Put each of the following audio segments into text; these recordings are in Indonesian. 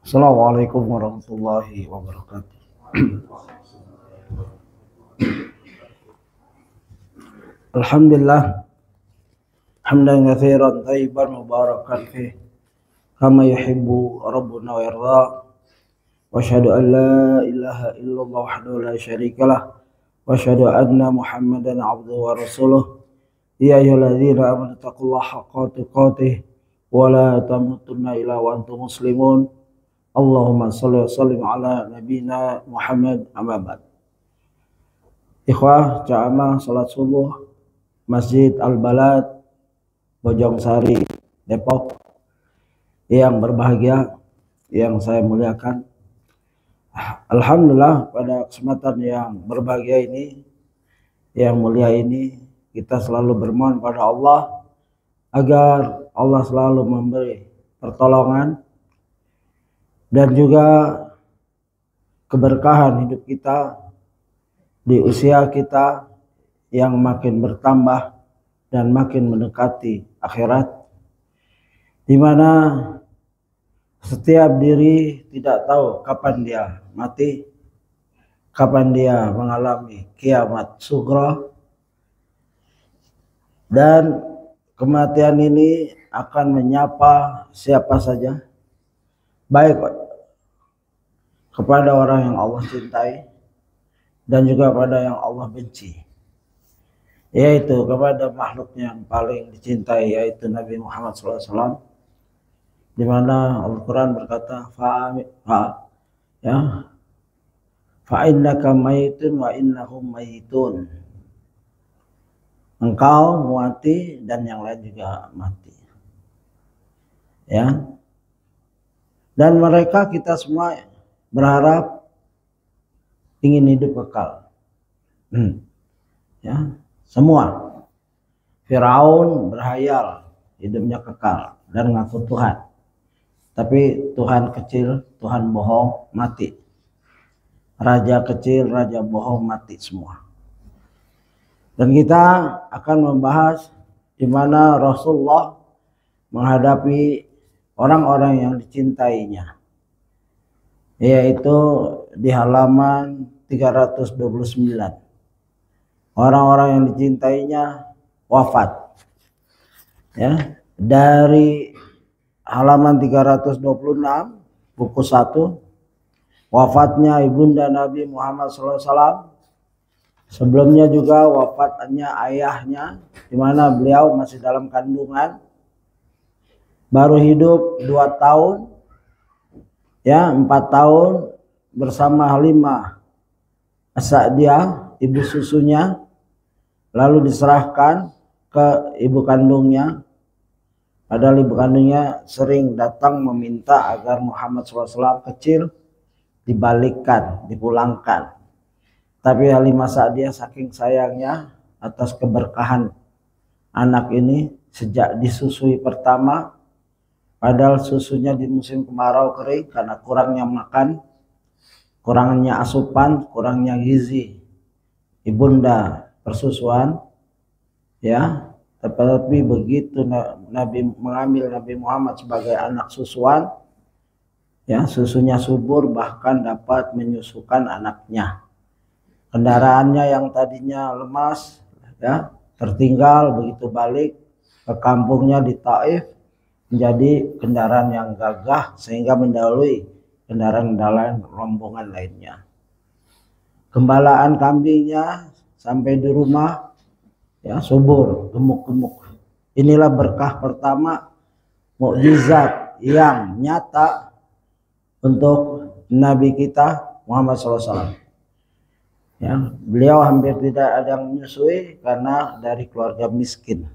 Assalamualaikum warahmatullahi wabarakatuh. Alhamdulillah hamdan katsiran thayyiban mubarakan fih kama yuhibbu rabbuna wa yarda wa asyhadu an la ilaha illallah wahdahu la syarikalah wa asyhadu anna Muhammadan abduhu wa rasuluh. Ya ayyuhalladzina amanu taqullaha haqqa tuqatih wa la tamutunna illa wa antum muslimun. Allahumma shalli wa sallim ala nabiyyina Muhammad amma ba'd. Ikhwah jamaah salat subuh Masjid Al-Balad Bojong Sari Depok yang berbahagia, yang saya muliakan. Alhamdulillah pada kesempatan yang berbahagia ini, yang mulia ini, kita selalu bermohon pada Allah agar Allah selalu memberi pertolongan dan juga keberkahan hidup kita di usia kita yang makin bertambah dan makin mendekati akhirat, di mana setiap diri tidak tahu kapan dia mati, kapan dia mengalami kiamat sughra, dan kematian ini akan menyapa siapa saja, baik kepada orang yang Allah cintai dan juga pada yang Allah benci, yaitu kepada makhluknya yang paling dicintai, yaitu Nabi Muhammad SAW, di mana Al-Quran berkata fa innaka mayitun wa innahum mayitun, engkau mati dan yang lain juga mati, ya. Dan mereka, kita semua berharap ingin hidup kekal, ya. Semua. Firaun berhayal hidupnya kekal dan ngaku Tuhan. Tapi Tuhan kecil, Tuhan bohong, mati. Raja kecil, raja bohong, mati semua. Dan kita akan membahas di mana Rasulullah menghadapi orang-orang yang dicintainya, yaitu di halaman 329. Orang-orang yang dicintainya wafat, ya. Dari halaman 326 buku 1, wafatnya ibunda Nabi Muhammad SAW. Sebelumnya juga wafatnya ayahnya, di mana beliau masih dalam kandungan, baru hidup 2 tahun, ya, 4 tahun bersama Halimah As-Sa'diyah, ibu susunya, lalu diserahkan ke ibu kandungnya. Padahal ibu kandungnya sering datang meminta agar Muhammad SAW kecil dibalikkan, dipulangkan. Tapi Halimah Sa'diyah saking sayangnya atas keberkahan anak ini sejak disusui pertama, padahal susunya di musim kemarau kering karena kurangnya makan, kurangnya asupan, kurangnya gizi ibunda persusuan, ya. Tetapi begitu Nabi mengambil Nabi Muhammad sebagai anak susuan, ya, susunya subur, bahkan dapat menyusukan anaknya. Kendaraannya yang tadinya lemas, ya, tertinggal, begitu balik ke kampungnya di Taif menjadi kendaraan yang gagah sehingga mendahului kendaraan-kendaraan rombongan lainnya. Gembalaan kambingnya sampai di rumah, ya, subur, gemuk-gemuk. Inilah berkah pertama, mukjizat yang nyata untuk Nabi kita Muhammad SAW. Ya, beliau hampir tidak ada yang menyusui karena dari keluarga miskin.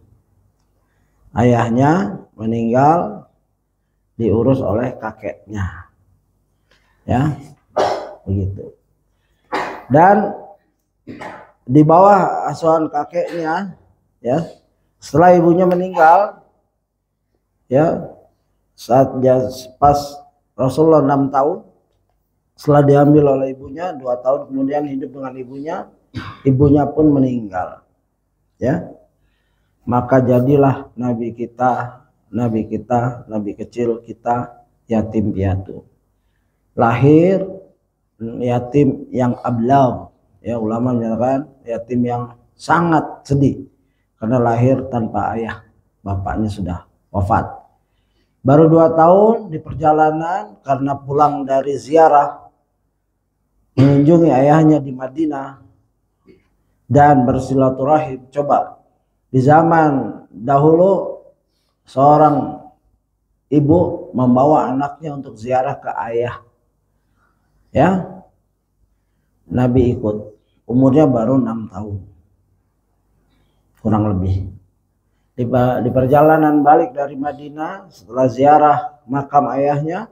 Ayahnya meninggal, diurus oleh kakeknya, ya, begitu. Dan di bawah asuhan kakeknya, ya, setelah ibunya meninggal, ya, saat dia pas Rasulullah 6 tahun, setelah diambil oleh ibunya, 2 tahun kemudian hidup dengan ibunya, ibunya pun meninggal, ya. Maka jadilah Nabi kita nabi kita, nabi kecil kita yatim piatu. Lahir yatim yang ablam, ya ulama menyatakan yatim yang sangat sedih karena lahir tanpa ayah, bapaknya sudah wafat. Baru 2 tahun di perjalanan karena pulang dari ziarah mengunjungi ayahnya di Madinah dan bersilaturahim. Coba di zaman dahulu seorang ibu membawa anaknya untuk ziarah ke ayah, ya, Nabi ikut. Umurnya baru 6 tahun kurang lebih. Di perjalanan balik dari Madinah setelah ziarah makam ayahnya,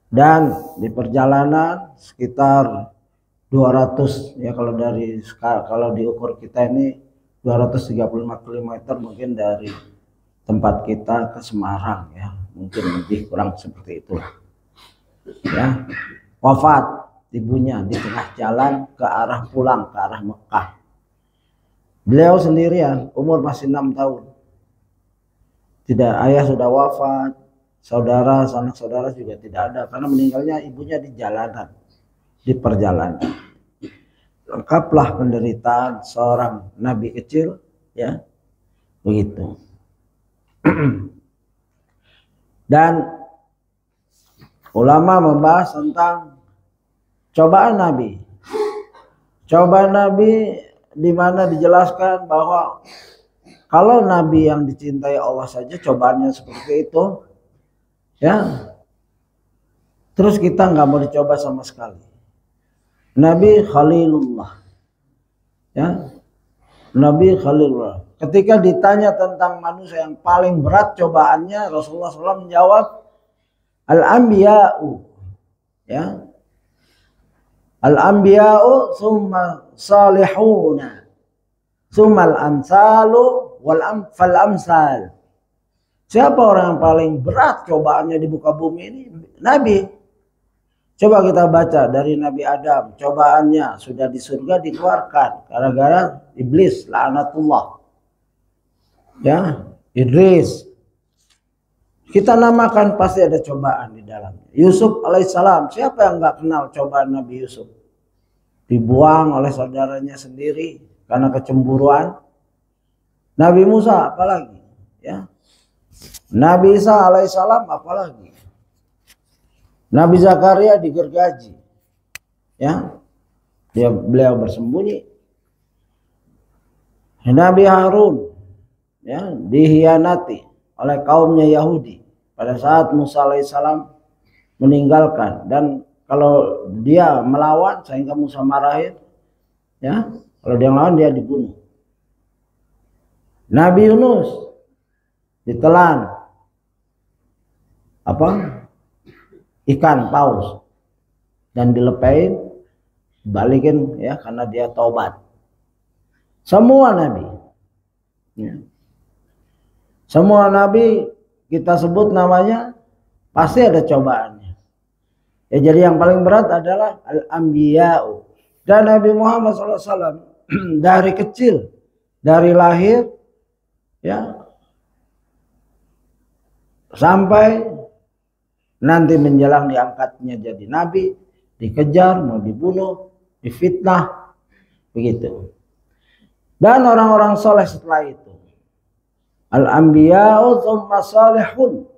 dan di perjalanan sekitar 200, ya kalau diukur kita ini 235 km mungkin dari tempat kita ke Semarang, ya mungkin lebih kurang seperti itulah, ya. Wafat ibunya di tengah jalan ke arah pulang ke arah Mekah. Beliau sendirian, umur masih 6 tahun. Tidak, ayah sudah wafat, sanak saudara juga tidak ada karena meninggalnya ibunya di jalanan, di perjalanan. Lengkaplah penderitaan seorang nabi kecil, ya. Begitu. Dan ulama membahas tentang cobaan Nabi. Cobaan Nabi di mana dijelaskan bahwa kalau Nabi yang dicintai Allah saja cobaannya seperti itu, ya, terus kita nggak mau dicoba sama sekali. Nabi Khalilullah, ya, Nabi Khalilullah. Ketika ditanya tentang manusia yang paling berat cobaannya, Rasulullah SAW menjawab al-anbiya'u, ya, al-anbiya'u summa salihuna summa al-amsalu fal amsal. Siapa orang yang paling berat cobaannya di muka bumi ini? Nabi. Coba kita baca dari Nabi Adam, cobaannya sudah di surga dikeluarkan gara-gara iblis, laknatullah, ya, Idris. Kita namakan pasti ada cobaan di dalamnya. Yusuf alaihissalam, siapa yang nggak kenal cobaan Nabi Yusuf? Dibuang oleh saudaranya sendiri karena kecemburuan. Nabi Musa apalagi, ya. Nabi Isa alaihissalam apalagi. Nabi Zakaria digergaji, ya, beliau bersembunyi. Nabi Harun, ya, dihianati oleh kaumnya Yahudi pada saat Musa alaihissalam meninggalkan, dan kalau dia melawan sehingga Musa marahin, ya, kalau dia melawan dia dibunuh. Nabi Yunus ditelan ikan paus dan dilepain, balikin, ya, karena dia taubat. Semua nabi, ya. Semua nabi kita sebut namanya pasti ada cobaannya. Ya, jadi yang paling berat adalah al-anbiya'u. Dan Nabi Muhammad SAW dari kecil, dari lahir, ya, sampai nanti menjelang diangkatnya jadi nabi, dikejar, mau dibunuh, difitnah, begitu. Dan orang-orang soleh setelah itu, al-anbiya'u thumma salihun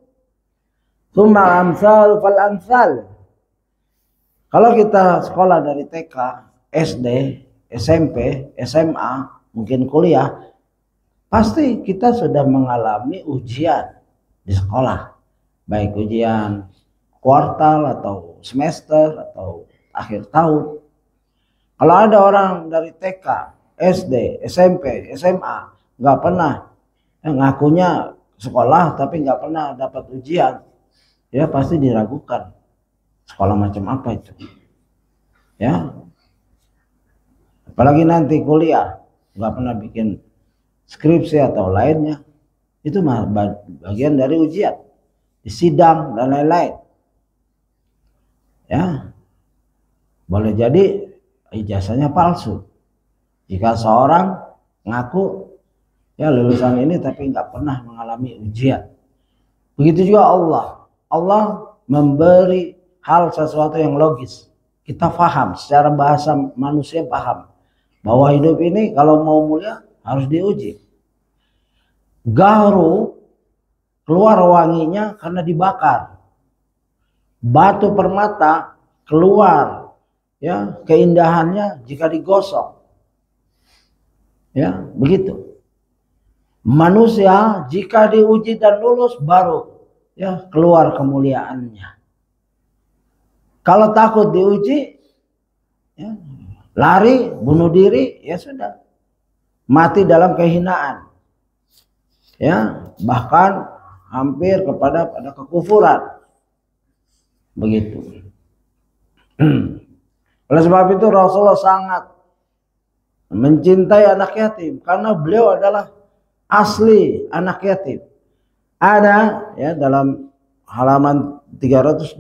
thumma amsal fal amsal. Kalau kita sekolah dari TK, SD, SMP, SMA, mungkin kuliah, pasti kita sudah mengalami ujian di sekolah. Baik ujian kuartal atau semester atau akhir tahun. Kalau ada orang dari TK, SD, SMP, SMA nggak pernah, ngakunya sekolah tapi nggak pernah dapat ujian, ya pasti diragukan. Sekolah macam apa itu? Ya, apalagi nanti kuliah nggak pernah bikin skripsi atau lainnya, itu bagian dari ujian. Di sidang dan lain-lain, ya, boleh jadi ijazahnya palsu jika seorang ngaku, ya, lulusan ini tapi nggak pernah mengalami ujian, Begitu juga Allah. Allah memberi hal sesuatu yang logis. Kita paham, secara bahasa manusia paham. Bahwa hidup ini kalau mau mulia harus diuji. Garu keluar wanginya karena dibakar. Batu permata keluar ya keindahannya jika digosok. Ya, begitu. Manusia jika diuji dan lulus baru ya keluar kemuliaannya. Kalau takut diuji ya, lari, bunuh diri, ya sudah. Mati dalam kehinaan. Ya, bahkan hampir kepada kekufuran. Begitu. Oleh sebab itu Rasulullah sangat mencintai anak yatim karena beliau adalah asli anak yatim. Ada ya dalam halaman 328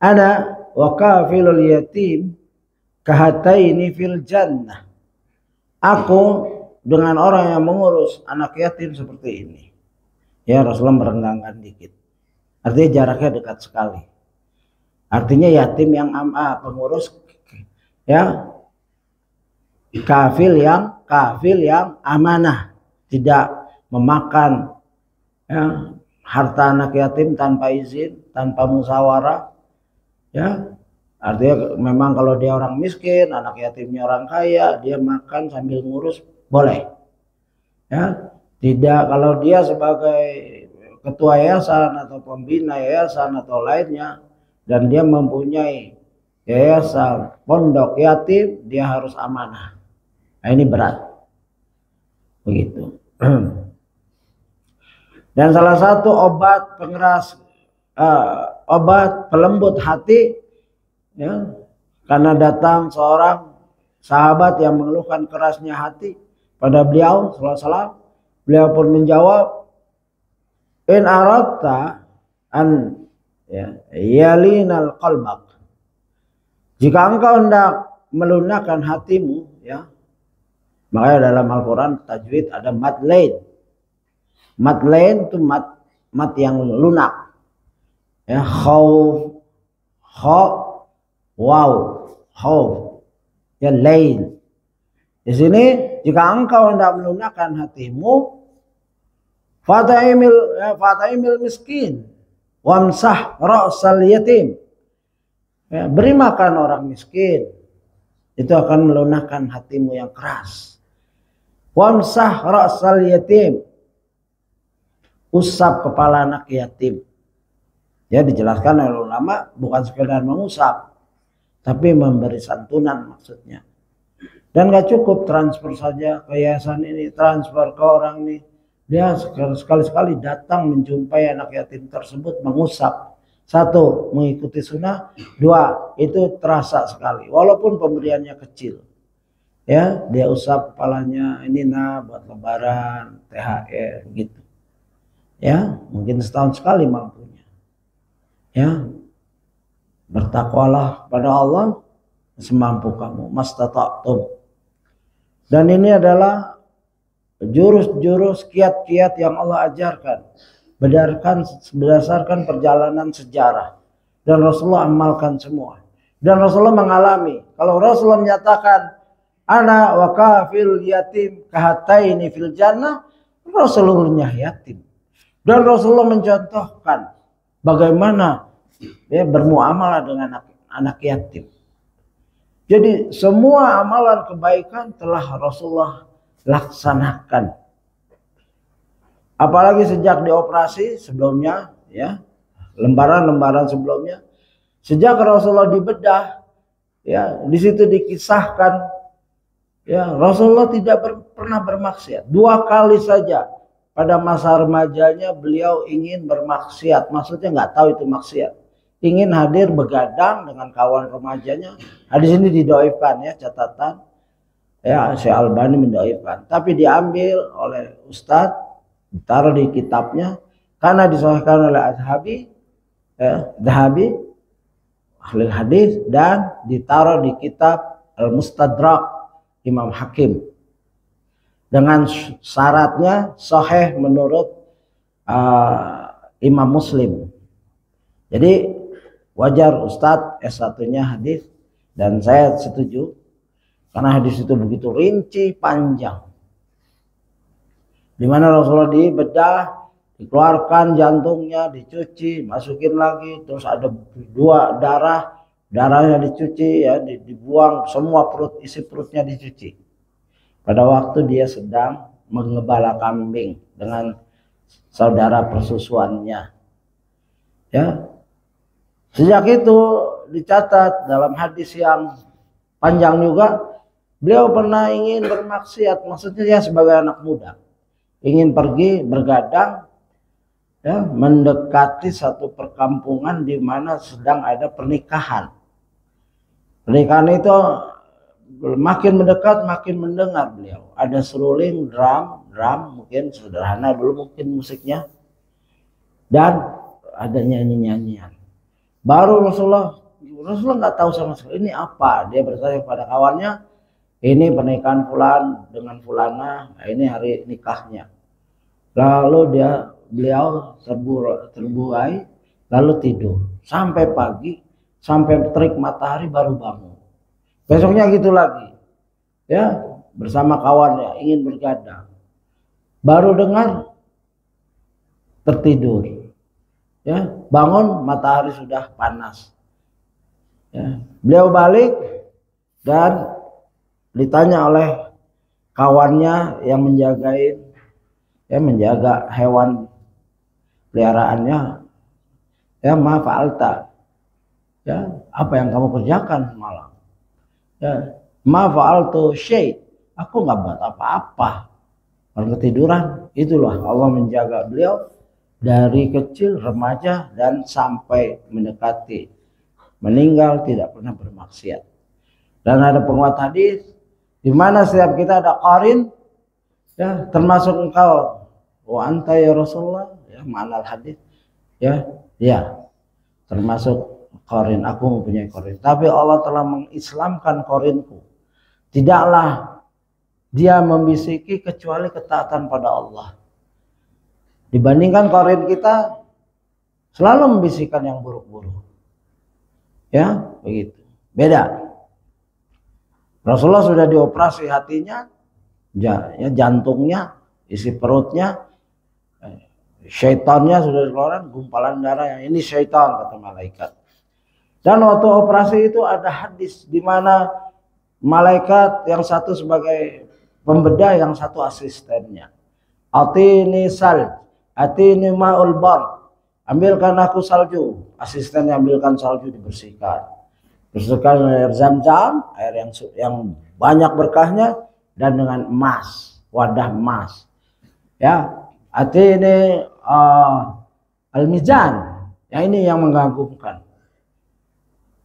ada wa kafilul yatim kahataini fil jannah. Aku dengan orang yang mengurus anak yatim seperti ini. Ya Rasulullah merenggangkan dikit. Artinya jaraknya dekat sekali. Artinya yatim yang pengurus ya kafil yang amanah, tidak memakan ya, harta anak yatim tanpa izin, tanpa musyawarah. Ya, artinya memang kalau dia orang miskin, anak yatimnya orang kaya, dia makan sambil ngurus boleh. Ya, tidak kalau dia sebagai ketua yayasan atau pembina yayasan atau lainnya dan dia mempunyai yayasan pondok yatim, dia harus amanah. Nah, ini berat. Begitu. Dan salah satu obat pengeras obat pelembut hati ya, karena datang seorang sahabat yang mengeluhkan kerasnya hati pada beliau sallallahu alaihi wasallam, beliau pun menjawab, in aradta an ya, yalinal qalbak, jika engkau hendak melunakkan hatimu ya, makanya dalam Al-Quran tajwid ada mad lain. Mad lain itu mad yang lunak. Ya, khauf, waw, khauf. Ya, lain. Di sini jika engkau hendak melunakkan hatimu, fata'imil miskin, wamsah ra'sal yatim. Ya, beri makan orang miskin. Itu akan melunakkan hatimu yang keras. Wamsah ra'sal yatim. Usap kepala anak yatim. Ya, dijelaskan oleh ulama bukan sekedar mengusap, tapi memberi santunan maksudnya. Dan gak cukup transfer saja ke yayasan ini, transfer ke orang ini. Dia sekali-sekali datang menjumpai anak yatim tersebut, mengusap. Satu, mengikuti sunnah. Dua, itu terasa sekali. Walaupun pemberiannya kecil. Ya, dia usap kepalanya, ini nah buat lebaran, THR gitu. Ya, mungkin setahun sekali mampunya. Ya, bertakwalah pada Allah semampu kamu, mastata'tum. Dan ini adalah jurus-jurus kiat-kiat yang Allah ajarkan berdasarkan perjalanan sejarah, dan Rasulullah amalkan semua. Dan Rasulullah mengalami, kalau Rasulullah menyatakan ana wa kafil yatim kahataini fil jannah, Rasulullah yatim. Dan Rasulullah mencontohkan bagaimana ya bermuamalah dengan anak yatim. Jadi semua amalan kebaikan telah Rasulullah laksanakan. Apalagi sejak dioperasi sebelumnya, ya lembaran-lembaran sebelumnya, sejak Rasulullah dibedah, ya di situ dikisahkan, ya Rasulullah tidak pernah bermaksiat. 2 kali saja pada masa remajanya beliau ingin bermaksiat, maksudnya nggak tahu itu maksiat, ingin hadir begadang dengan kawan remajanya. Hadis ini didoifkan ya, catatan ya, Syekh Albani mendoifkan, tapi diambil oleh Ustadz, ditaruh di kitabnya karena disahihkan oleh Adhabi, Dhahabi ahli hadis, dan ditaruh di kitab Al-Mustadrak Imam Hakim dengan syaratnya sahih menurut Imam Muslim. Jadi wajar Ustadz S1-nya hadis, dan saya setuju karena hadis itu begitu rinci panjang, di mana Rasulullah dibedah, dikeluarkan jantungnya, dicuci, masukin lagi, terus ada dua darahnya dicuci, ya dibuang, semua isi perutnya dicuci. Pada waktu dia sedang menggembala kambing dengan saudara persusuannya, ya. Sejak itu dicatat dalam hadis yang panjang juga, beliau pernah ingin bermaksiat, maksudnya dia sebagai anak muda ingin pergi bergadang, ya, mendekati satu perkampungan di mana sedang ada pernikahan. Pernikahan itu makin mendekat makin mendengar beliau ada seruling drum mungkin sederhana dulu mungkin musiknya, dan ada nyanyian. Baru Rasulullah nggak tahu sama sekali ini apa. Dia bertanya kepada kawannya, ini pernikahan fulan dengan fulana, ini hari nikahnya. Lalu beliau terbuai lalu tidur sampai pagi, sampai terik matahari baru bangun. Besoknya gitu lagi, ya, bersama kawannya ingin bergadang, baru dengar tertidur, ya, bangun matahari sudah panas, ya. Beliau balik dan ditanya oleh kawannya yang menjaga hewan peliharaannya, ya, ma fa'alta, ya, apa yang kamu kerjakan malam? Ya, ma fa'altu syai', aku nggak buat apa-apa, baru ketiduran. Itulah Allah menjaga beliau dari kecil, remaja, dan sampai mendekati meninggal tidak pernah bermaksiat. Dan ada penguat hadis di mana setiap kita ada qarin, ya, termasuk engkau, wa anta ya Rasulullah, ya, ma'anal hadis, ya, termasuk qarin, aku mempunyai qarin, tapi Allah telah mengislamkan qarinku, tidaklah dia membisiki kecuali ketaatan pada Allah. Dibandingkan qarin kita selalu membisikkan yang buruk-buruk, ya, begitu. Beda. Rasulullah sudah dioperasi hatinya, ya, jantungnya, isi perutnya, syaitannya sudah dikeluarkan, gumpalan darah, yang ini syaitan kata malaikat. Dan waktu operasi itu ada hadis di mana malaikat yang satu sebagai pembedah, yang satu asistennya. Atini ma'ul bar, ambilkan aku salju. Asistennya ambilkan salju, dibersihkan. Bersihkan air zam-zam, air yang banyak berkahnya, dan dengan emas, wadah emas. Ya, atini al-mizan, yang ini yang mengagumkan.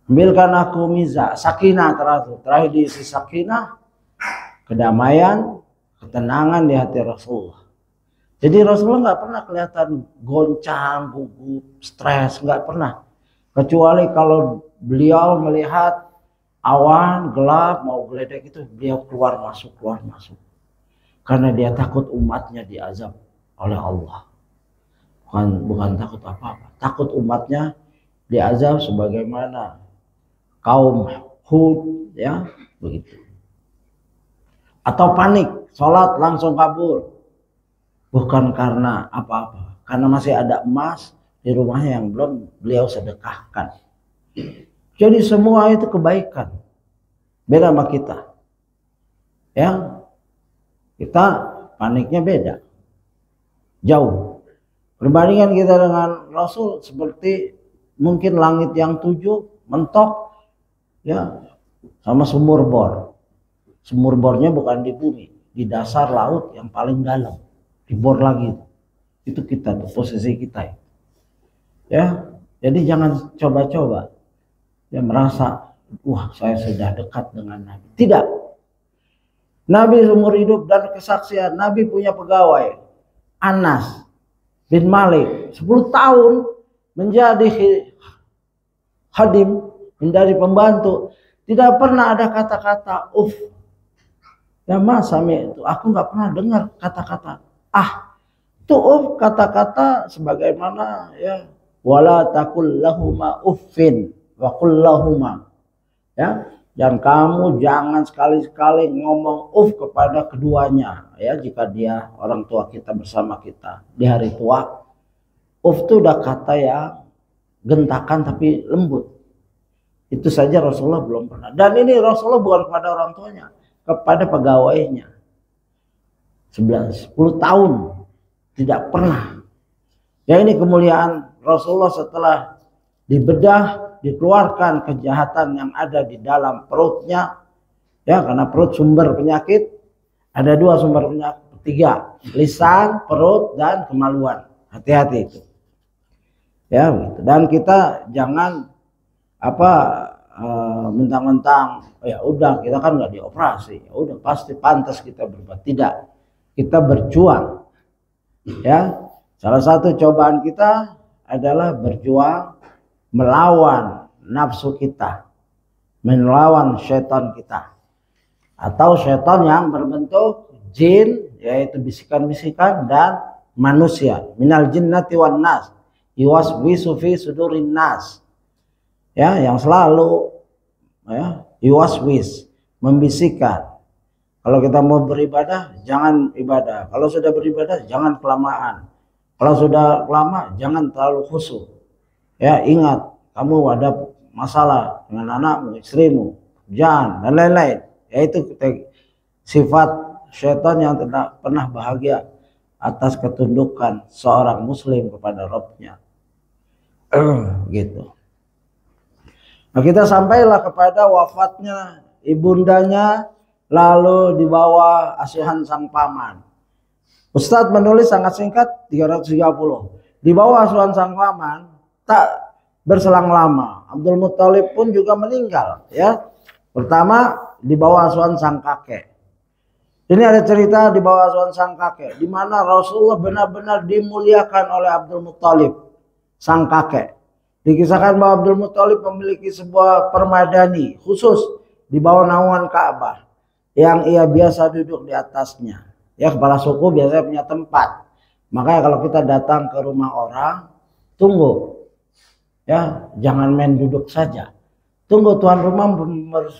Ambilkan aku mizan, sakinah, terakhir diisi sakinah, kedamaian, ketenangan di hati Rasulullah. Jadi Rasulullah nggak pernah kelihatan goncang, gugup, stres, nggak pernah. Kecuali kalau beliau melihat awan gelap mau geledek itu, beliau keluar masuk. Karena dia takut umatnya diazab oleh Allah. Bukan takut apa-apa, takut umatnya diazab sebagaimana kaum Hud, ya, begitu. Atau panik, sholat langsung kabur. Bukan karena apa-apa, karena masih ada emas di rumahnya yang belum beliau sedekahkan. Jadi semua itu kebaikan. Beda sama kita, ya, kita paniknya beda, jauh. Perbandingan kita dengan Rasul seperti mungkin langit yang 7 mentok, ya, sama sumur bor. Sumur bornya bukan di bumi, di dasar laut yang paling dalam, dibor lagi. Itu kita tuh, posisi kita, ya. Jadi jangan coba-coba, ya, merasa wah saya sudah dekat dengan Nabi. Tidak. Nabi seumur hidup dan kesaksian, Nabi punya pegawai Anas bin Malik 10 tahun menjadi hadim, menjadi pembantu, tidak pernah ada kata-kata uf. Ya mas, itu aku nggak pernah dengar kata-kata itu kata-kata sebagaimana ya wala taqul lahuma uffin wa qul lahuma, ya, dan kamu jangan sekali-sekali ngomong kepada keduanya, ya, jika dia orang tua kita bersama kita di hari tua. Itu udah kata yang gentakan tapi lembut. Itu saja Rasulullah belum pernah. Dan ini Rasulullah bukan kepada orang tuanya, kepada pegawainya. 10 tahun tidak pernah. Ya, ini kemuliaan Rasulullah setelah dibedah, dikeluarkan kejahatan yang ada di dalam perutnya. Ya, karena perut sumber penyakit. Ada 2 sumber penyakit, 3, lisan, perut, dan kemaluan. Hati-hati itu. Ya, gitu. Dan kita jangan mentang-mentang ya udah kita kan nggak dioperasi, ya udah pasti pantas kita berbuat. Tidak, kita berjuang. Ya, salah satu cobaan kita adalah berjuang melawan nafsu kita, melawan setan kita, atau setan yang berbentuk jin, yaitu bisikan-bisikan, dan manusia. Minal jinnati wan nas yuwaswisu fi sudurin nas, ya, yang selalu ya yuwaswis, membisikkan. Kalau kita mau beribadah jangan ibadah, kalau sudah beribadah jangan kelamaan, kalau sudah lama jangan terlalu khusyuk. Ya, ingat kamu ada masalah dengan anakmu, istrimu, jangan, dan lain-lain. Yaitu sifat syaitan yang tidak pernah bahagia atas ketundukan seorang muslim kepada Rabbnya. Gitu. Nah, kita sampailah kepada wafatnya ibundanya, lalu dibawa asuhan sang paman. Ustadz menulis sangat singkat 330. Di bawah asuhan sang paman tak berselang lama Abdul Muthalib pun juga meninggal, ya. Pertama di bawah asuhan sang kakek. Ini ada cerita di bawah asuhan sang kakek, di mana Rasulullah benar-benar dimuliakan oleh Abdul Muthalib, sang kakek. Dikisahkan bahwa Abdul Muthalib memiliki sebuah permadani khusus di bawah naungan Ka'bah yang ia biasa duduk di atasnya. Ya, kepala suku biasanya punya tempat. Makanya kalau kita datang ke rumah orang, tunggu. Ya, jangan main duduk saja. Tunggu tuan rumah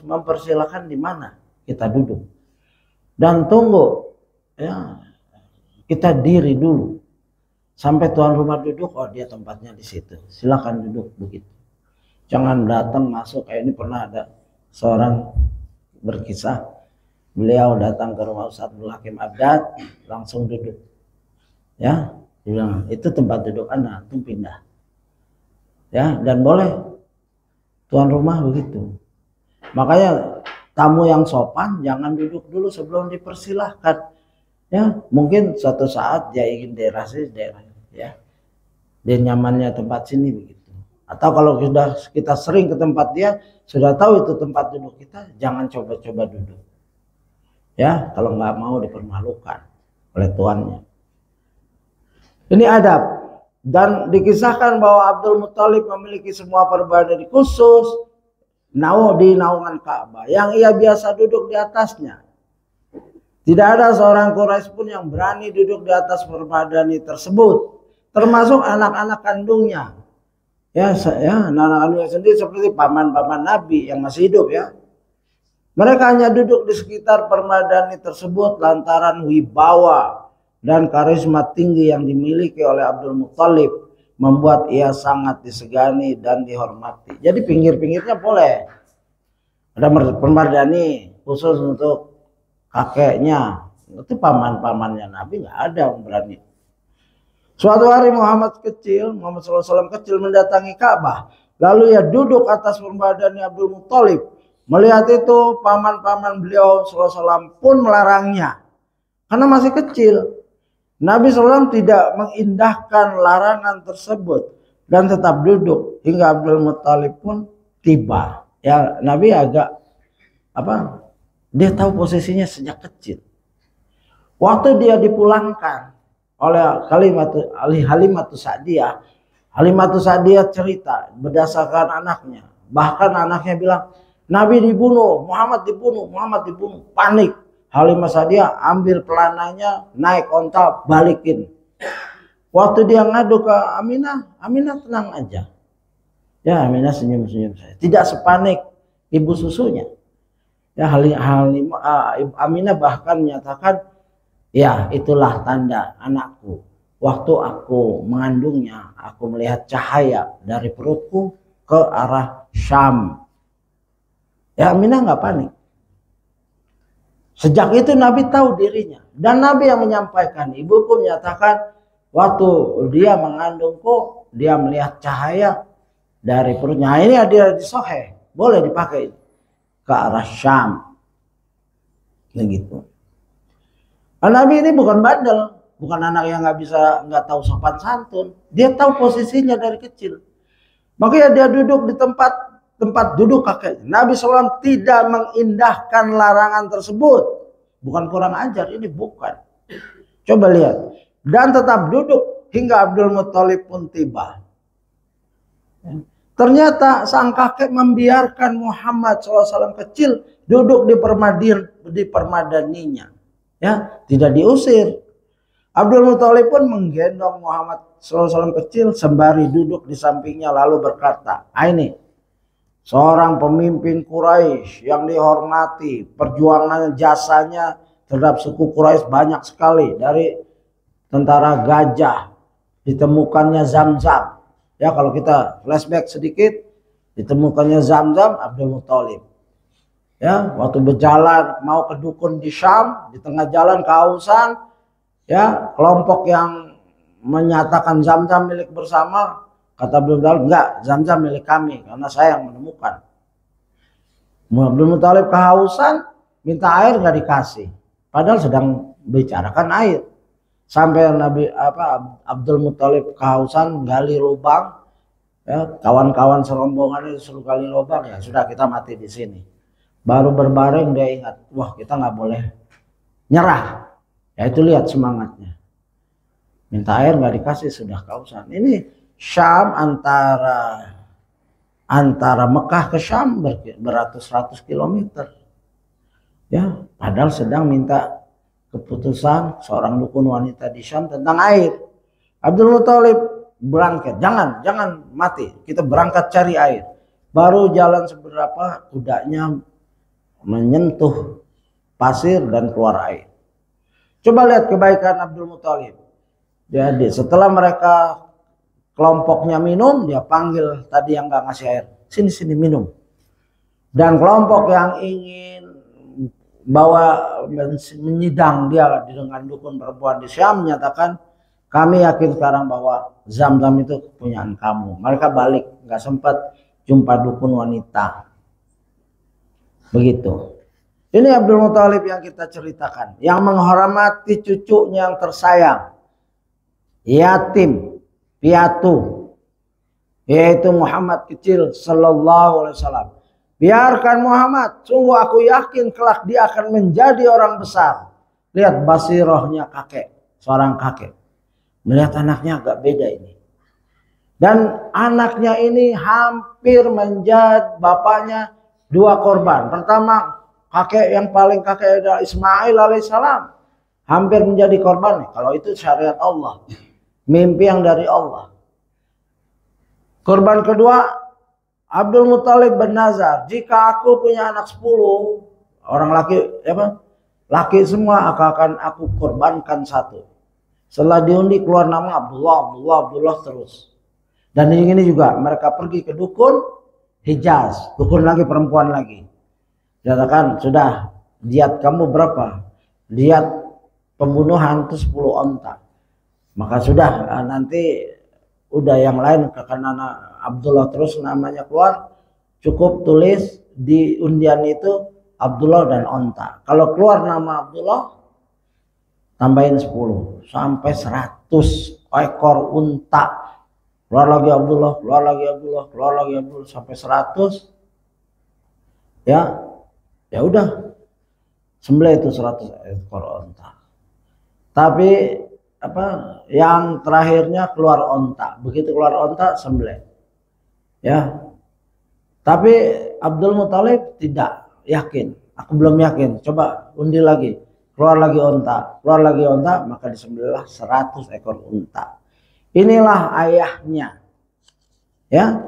mempersilahkan di mana kita duduk. Dan tunggu, ya, kita diri dulu sampai tuan rumah duduk. Oh, dia tempatnya di situ, silakan duduk, begitu. Jangan datang masuk. Kayak ini pernah ada seorang berkisah, beliau datang ke rumah Ustadz Abdul Hakim Abdad, langsung duduk. Ya, dia bilang itu tempat duduk Anda, tuh pindah. Ya, dan boleh tuan rumah begitu. Makanya tamu yang sopan jangan duduk dulu sebelum dipersilahkan. Ya, mungkin suatu saat dia ingin daerah sini, daerah, ya, dia nyamannya tempat sini begitu. Atau kalau sudah kita sering ke tempat dia, sudah tahu itu tempat duduk kita, jangan coba-coba duduk. Ya, kalau nggak mau dipermalukan oleh tuannya. Ini adab. Dan dikisahkan bahwa Abdul Muthalib memiliki semua permadani khusus di naungan Ka'bah yang ia biasa duduk di atasnya. Tidak ada seorang Quraisy pun yang berani duduk di atas permadani tersebut, termasuk anak-anak kandungnya. Ya, anak-anak kandungnya sendiri seperti paman-paman Nabi yang masih hidup, ya. Mereka hanya duduk di sekitar permadani tersebut lantaran wibawa dan karisma tinggi yang dimiliki oleh Abdul Muthalib membuat ia sangat disegani dan dihormati. Jadi pinggir-pinggirnya boleh. Ada permadani khusus untuk kakeknya. Itu paman-pamannya Nabi nggak ada yang berani. Suatu hari Muhammad SAW kecil mendatangi Ka'bah. Lalu ia duduk atas permadani Abdul Muthalib. Melihat itu paman-paman beliau SAW pun melarangnya. Karena masih kecil. Nabi SAW tidak mengindahkan larangan tersebut dan tetap duduk hingga Abdul Muthalib pun tiba. Ya, Nabi agak dia tahu posisinya sejak kecil. Waktu dia dipulangkan oleh Halimatus Sa'diyah, Halimatus Sa'diyah cerita berdasarkan anaknya. Bahkan anaknya bilang, Nabi dibunuh, Muhammad dibunuh, panik. Halimah Sa'diyah ambil pelananya, naik onta, balikin. Waktu dia ngadu ke Aminah, Aminah tenang aja. Ya, Aminah senyum-senyum saja. Tidak sepanik ibu susunya. Ya, Aminah bahkan menyatakan, ya itulah tanda anakku. Waktu aku mengandungnya, aku melihat cahaya dari perutku ke arah Syam. Ya, Aminah nggak panik. Sejak itu Nabi tahu dirinya. Dan Nabi yang menyampaikan, ibuku menyatakan, waktu dia mengandungku, dia melihat cahaya dari perutnya. Nah, ini ada di Sahih, boleh dipakai ke arah Syam. Begitu. Nabi ini bukan bandel, bukan anak yang nggak tahu sopan santun. Dia tahu posisinya dari kecil. Makanya dia duduk di tempat duduk kakeknya. Nabi SAW tidak mengindahkan larangan tersebut. Bukan kurang ajar, ini bukan. Coba lihat. Dan tetap duduk hingga Abdul Muthalib pun tiba. Ternyata sang kakek membiarkan Muhammad SAW kecil duduk di permadaninya. Ya, tidak diusir. Abdul Muthalib pun menggendong Muhammad SAW kecil sembari duduk di sampingnya lalu berkata, ini seorang pemimpin Quraisy yang dihormati, perjuangan jasanya terhadap suku Quraisy banyak sekali. Dari tentara gajah ditemukannya Zam-Zam. Ya, kalau kita flashback sedikit, ditemukannya Zam-Zam Abdul Muthalib. Ya, waktu berjalan mau ke dukun di Syam, di tengah jalan kehausan, ya, kelompok yang menyatakan Zam-Zam milik bersama, kata Abdul Muthalib, enggak, Zam-Zam milik kami karena saya yang menemukan. Abdul Muthalib kehausan, minta air nggak dikasih, padahal sedang bicarakan air. Sampai Abdul Muthalib kehausan, gali lubang, ya, kawan-kawan serombongan itu suruh gali lubang, ya sudah kita mati di sini. Baru berbaring dia ingat, wah kita nggak boleh nyerah. Ya itu lihat semangatnya. Minta air nggak dikasih, sudah kehausan. Ini Syam antara Mekah ke Syam beratus-ratus kilometer. Ya, padahal sedang minta keputusan seorang dukun wanita di Syam tentang air. Abdul Muthalib berangkat, jangan mati, kita berangkat cari air. Baru jalan seberapa, kudanya menyentuh pasir dan keluar air. Coba lihat kebaikan Abdul Muthalib. Jadi setelah mereka kelompoknya minum, dia panggil tadi yang nggak ngasih air, sini minum. Dan kelompok yang ingin bawa menyidang dia dengan dukun perempuan di Syam menyatakan, kami yakin sekarang bahwa Zam-Zam itu kepunyaan kamu. Mereka balik, nggak sempat jumpa dukun wanita. Begitu. Ini Abdul Muthalib yang kita ceritakan, yang menghormati cucunya yang tersayang, yatim piatu, yaitu Muhammad kecil sallallahu alaihi wasallam. Biarkan Muhammad, sungguh aku yakin kelak dia akan menjadi orang besar. Lihat basirohnya kakek, seorang kakek. Melihat anaknya agak beda ini. Dan anaknya ini hampir menjadi bapaknya dua korban. Pertama, kakek yang paling kakek adalah Ismail alaihissalam. Hampir menjadi korban. Kalau itu syariat Allah. Mimpi yang dari Allah. Korban kedua, Abdul Muthalib bernazar, jika aku punya anak 10, orang laki semua akan aku korbankan satu. Setelah diundi keluar nama Abdullah terus. Dan ini juga mereka pergi ke dukun Hijaz, dukun lagi perempuan lagi. Dikatakan, sudah diat kamu berapa? Diat pembunuhan itu 10 onta. Maka sudah nanti udah yang lain karena Abdullah terus namanya keluar, cukup tulis di undian itu Abdullah dan onta. Kalau keluar nama Abdullah, tambahin 10 sampai 100 ekor unta. Keluar lagi Abdullah, keluar lagi Abdullah, keluar lagi Abdullah sampai 100. Ya udah, sembelih itu 100 ekor onta. Tapi yang terakhirnya keluar onta. Begitu keluar onta, sembelih. Ya. Tapi Abdul Muthalib tidak yakin. Aku belum yakin. Coba undi lagi. Keluar lagi onta, maka disembelihlah 100 ekor unta. inilah ayahnya, ya.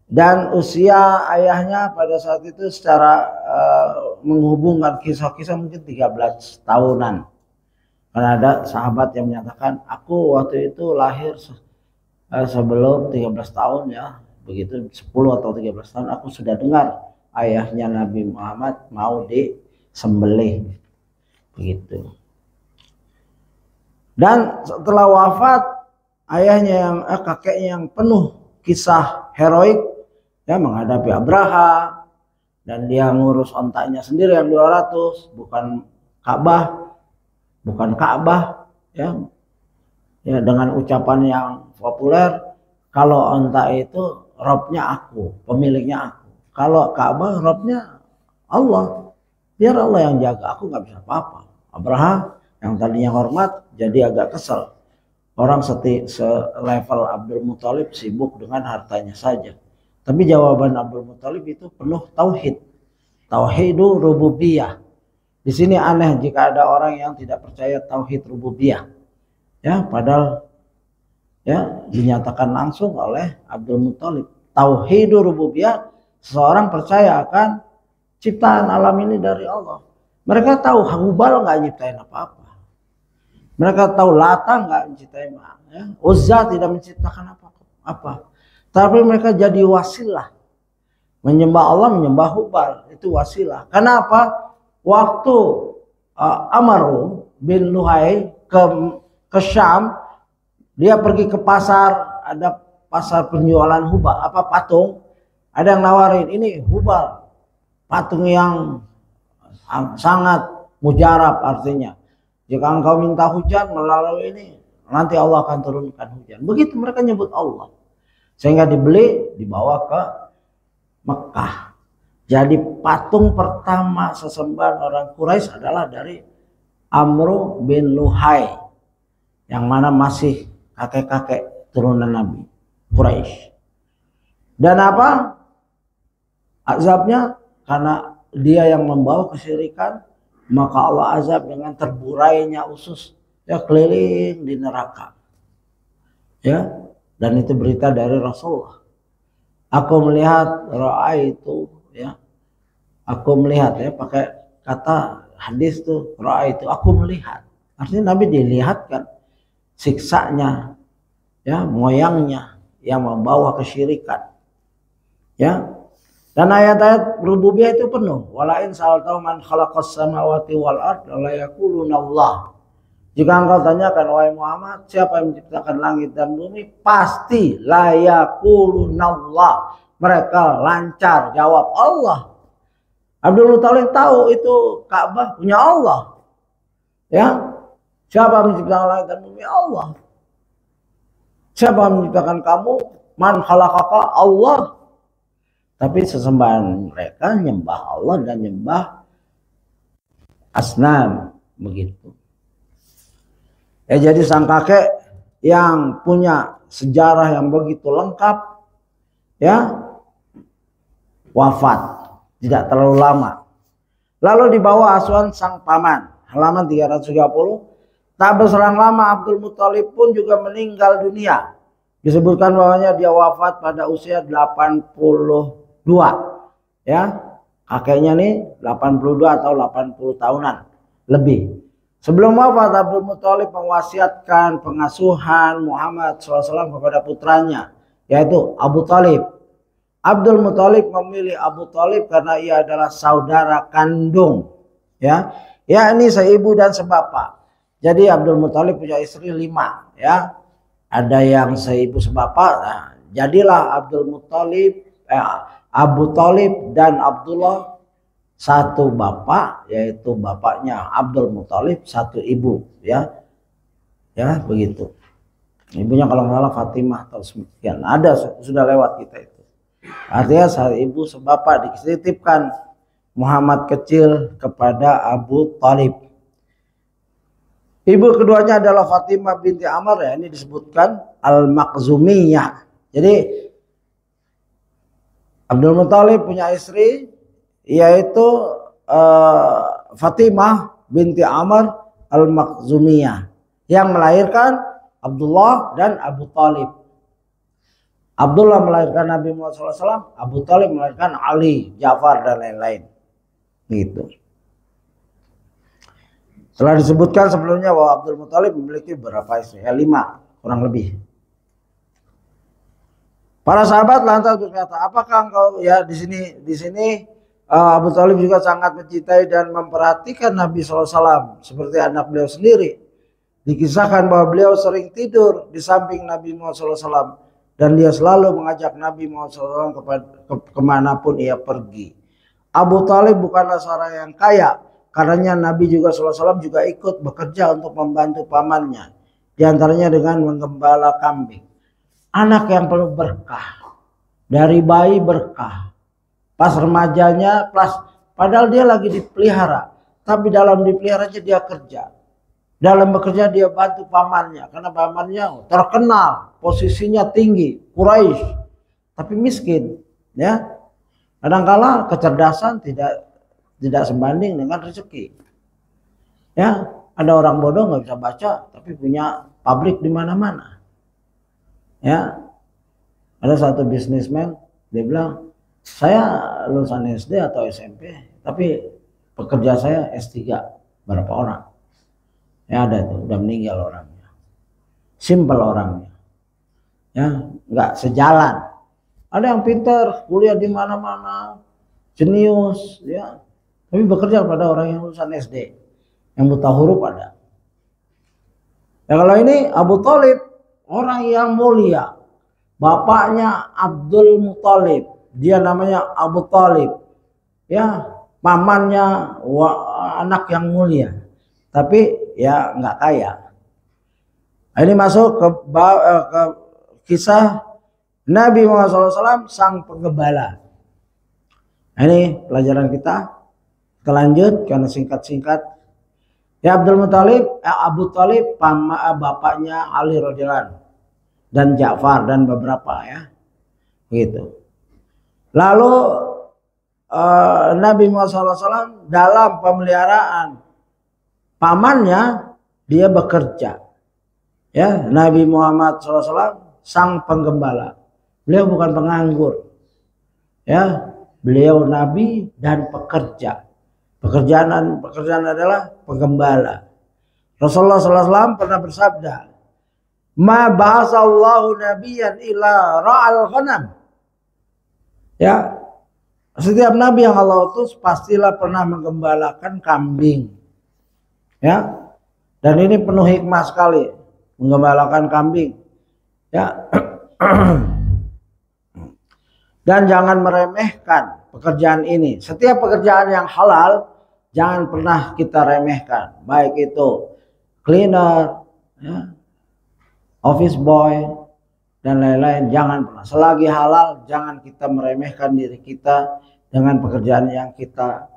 Dan usia ayahnya pada saat itu secara menghubungkan kisah-kisah mungkin 13 tahunan. Karena ada sahabat yang menyatakan, aku waktu itu lahir sebelum 13 tahun ya, begitu 10 atau 13 tahun aku sudah dengar ayahnya Nabi Muhammad mau disembelih, begitu. Dan setelah wafat ayahnya yang kakeknya yang penuh kisah heroik, ya, menghadapi Abraha, dan dia ngurus ontaknya sendiri yang 200, bukan Ka'bah, ya. Ya, dengan ucapan yang populer, kalau onta itu Robnya aku, pemiliknya aku. Kalau Ka'bah Robnya Allah, biar Allah yang jaga, aku nggak bisa apa-apa. Abraha yang tadinya hormat jadi agak kesel. Orang selevel Abdul Muthalib sibuk dengan hartanya saja. Tapi jawaban Abdul Muthalib itu penuh tauhid. Tauhidu rububiyah. Di sini aneh jika ada orang yang tidak percaya tauhid rububiyah. Ya, padahal ya dinyatakan langsung oleh Abdul Muthalib. Tauhidu rububiyah, seseorang percaya akan ciptaan alam ini dari Allah. Mereka tahu Hubal nggak nyiptain apa-apa. Mereka tahu Lata nggak menciptakan, ya. Uzza tidak menciptakan apa-apa. Tapi mereka jadi wasilah. Menyembah Allah, menyembah Hubal, itu wasilah. Kenapa? Waktu Amru bin Luhai ke Syam, dia pergi ke pasar, ada pasar penjualan Hubal, patung. Ada yang nawarin, ini Hubal, patung yang sangat mujarab, artinya jika engkau minta hujan melalui ini, nanti Allah akan turunkan hujan. Begitu mereka nyebut Allah. Sehingga dibeli, dibawa ke Mekah. Jadi patung pertama sesembahan orang Quraisy adalah dari Amru bin Luhai, yang mana masih kakek-kakek turunan Nabi Quraisy. Dan apa? Azabnya karena dia yang membawa kesyirikan, maka Allah azab dengan terburainya usus, ya, keliling di neraka, ya. Dan itu berita dari Rasulullah. Aku melihat itu, ya, aku melihat, ya, pakai kata hadis tuh itu, aku melihat, artinya Nabi dilihatkan siksanya, ya, moyangnya yang membawa kesyirikan, ya. Dan ayat-ayat rububiyah itu penuh. Walain sa'altahu man khalaqas samawati wal ard la yaquluna Allah. Jika engkau tanyakan wahai Muhammad, siapa yang menciptakan langit dan bumi, pasti la yaquluna Allah. Mereka lancar jawab Allah. Abdul Muthalib tahu itu Ka'bah punya Allah. Ya. Siapa yang menciptakan langit dan bumi? Allah. Siapa yang menciptakan kamu? Man khalaqaka? Allah. Tapi sesembahan mereka nyembah Allah dan nyembah asnam, begitu. Ya, jadi sang kakek yang punya sejarah yang begitu lengkap, ya, wafat tidak terlalu lama. Lalu dibawa asuhan sang paman, halaman 330. Tak berselang lama Abdul Muthalib pun juga meninggal dunia. Disebutkan bahwanya dia wafat pada usia 82, ya. Kakeknya nih 82 atau 80 tahunan lebih. Sebelum wafat, Abdul Muthalib mewasiatkan pengasuhan Muhammad SAW kepada putranya, yaitu Abu Thalib. Abdul Muthalib memilih Abu Thalib karena ia adalah saudara kandung, ya, yakni seibu dan sebapak. Jadi Abdul Muthalib punya istri 5, ya. Ada yang seibu sebapak. Nah, jadilah Abu Thalib dan Abdullah satu bapak, yaitu bapaknya Abdul Muthalib, satu ibu, ya. Ya, begitu. Ibunya kalau nggak salah Fatimah atau sekian. Ada, sudah lewat kita itu. Artinya satu ibu sebapak, dititipkan Muhammad kecil kepada Abu Thalib. Ibu keduanya adalah Fatimah binti Amr, ya, ini disebutkan Al-Makhzumiyah. Jadi Abdul Muthalib punya istri, yaitu Fatimah binti Amr Al-Makhzumiyah, yang melahirkan Abdullah dan Abu Talib. Abdullah melahirkan Nabi Muhammad SAW, Abu Talib melahirkan Ali, Ja'far dan lain-lain. Gitu. Setelah disebutkan sebelumnya bahwa Abdul Muthalib memiliki berapa istri? 5 kurang lebih. Para sahabat lantas berkata, apakah engkau ya di sini Abu Thalib juga sangat mencintai dan memperhatikan Nabi SAW seperti anak beliau sendiri. Dikisahkan bahwa beliau sering tidur di samping Nabi Muhammad SAW dan dia selalu mengajak Nabi Muhammad SAW kemanapun ia pergi. Abu Thalib bukanlah seorang yang kaya, karenanya Nabi juga SAW juga ikut bekerja untuk membantu pamannya, di antaranya dengan menggembala kambing. Anak yang penuh berkah, dari bayi berkah, pas remajanya padahal dia lagi dipelihara, tapi dalam dipeliharanya dia kerja, dalam bekerja dia bantu pamannya, karena pamannya terkenal, posisinya tinggi, Quraisy, tapi miskin, ya. Kadangkala kecerdasan tidak sebanding dengan rezeki, ya. Ada orang bodoh nggak bisa baca, tapi punya pabrik di mana-mana. Ya, ada satu bisnismen, dia bilang, saya lulusan SD atau SMP, tapi pekerja saya S3. Berapa orang? Ya ada tuh, udah meninggal orangnya. Simple orangnya. Ya, nggak sejalan. Ada yang pintar, kuliah di mana-mana, jenius, ya. Tapi bekerja pada orang yang lulusan SD, yang buta huruf ada. Ya kalau ini Abu Thalib, orang yang mulia, bapaknya Abdul Muthalib, dia namanya Abu Thalib, ya, pamannya anak yang mulia, tapi ya nggak kaya. Ini masuk ke kisah Nabi Muhammad SAW sang penggembala. Ini pelajaran kita. Kita lanjut karena singkat-singkat. Ya Abdul Muthalib, Abu Thalib, bapaknya Ali radhiyallahu anhu dan Ja'far dan beberapa ya, gitu. Lalu Nabi Muhammad SAW dalam pemeliharaan pamannya dia bekerja. Ya Nabi Muhammad SAW sang penggembala. Beliau bukan penganggur. Ya beliau Nabi dan pekerja. Pekerjaan adalah penggembala. Rasulullah SAW pernah bersabda, "Ma ba'asallahu nabiyyan illa ra'al ghanam." Ya, setiap nabi yang Allah utus pastilah pernah menggembalakan kambing. Ya, dan ini penuh hikmah sekali, menggembalakan kambing. Ya, dan jangan meremehkan pekerjaan ini. Setiap pekerjaan yang halal jangan pernah kita remehkan, baik itu cleaner, ya, office boy dan lain-lain, jangan pernah. Selagi halal jangan kita meremehkan diri kita dengan pekerjaan yang kita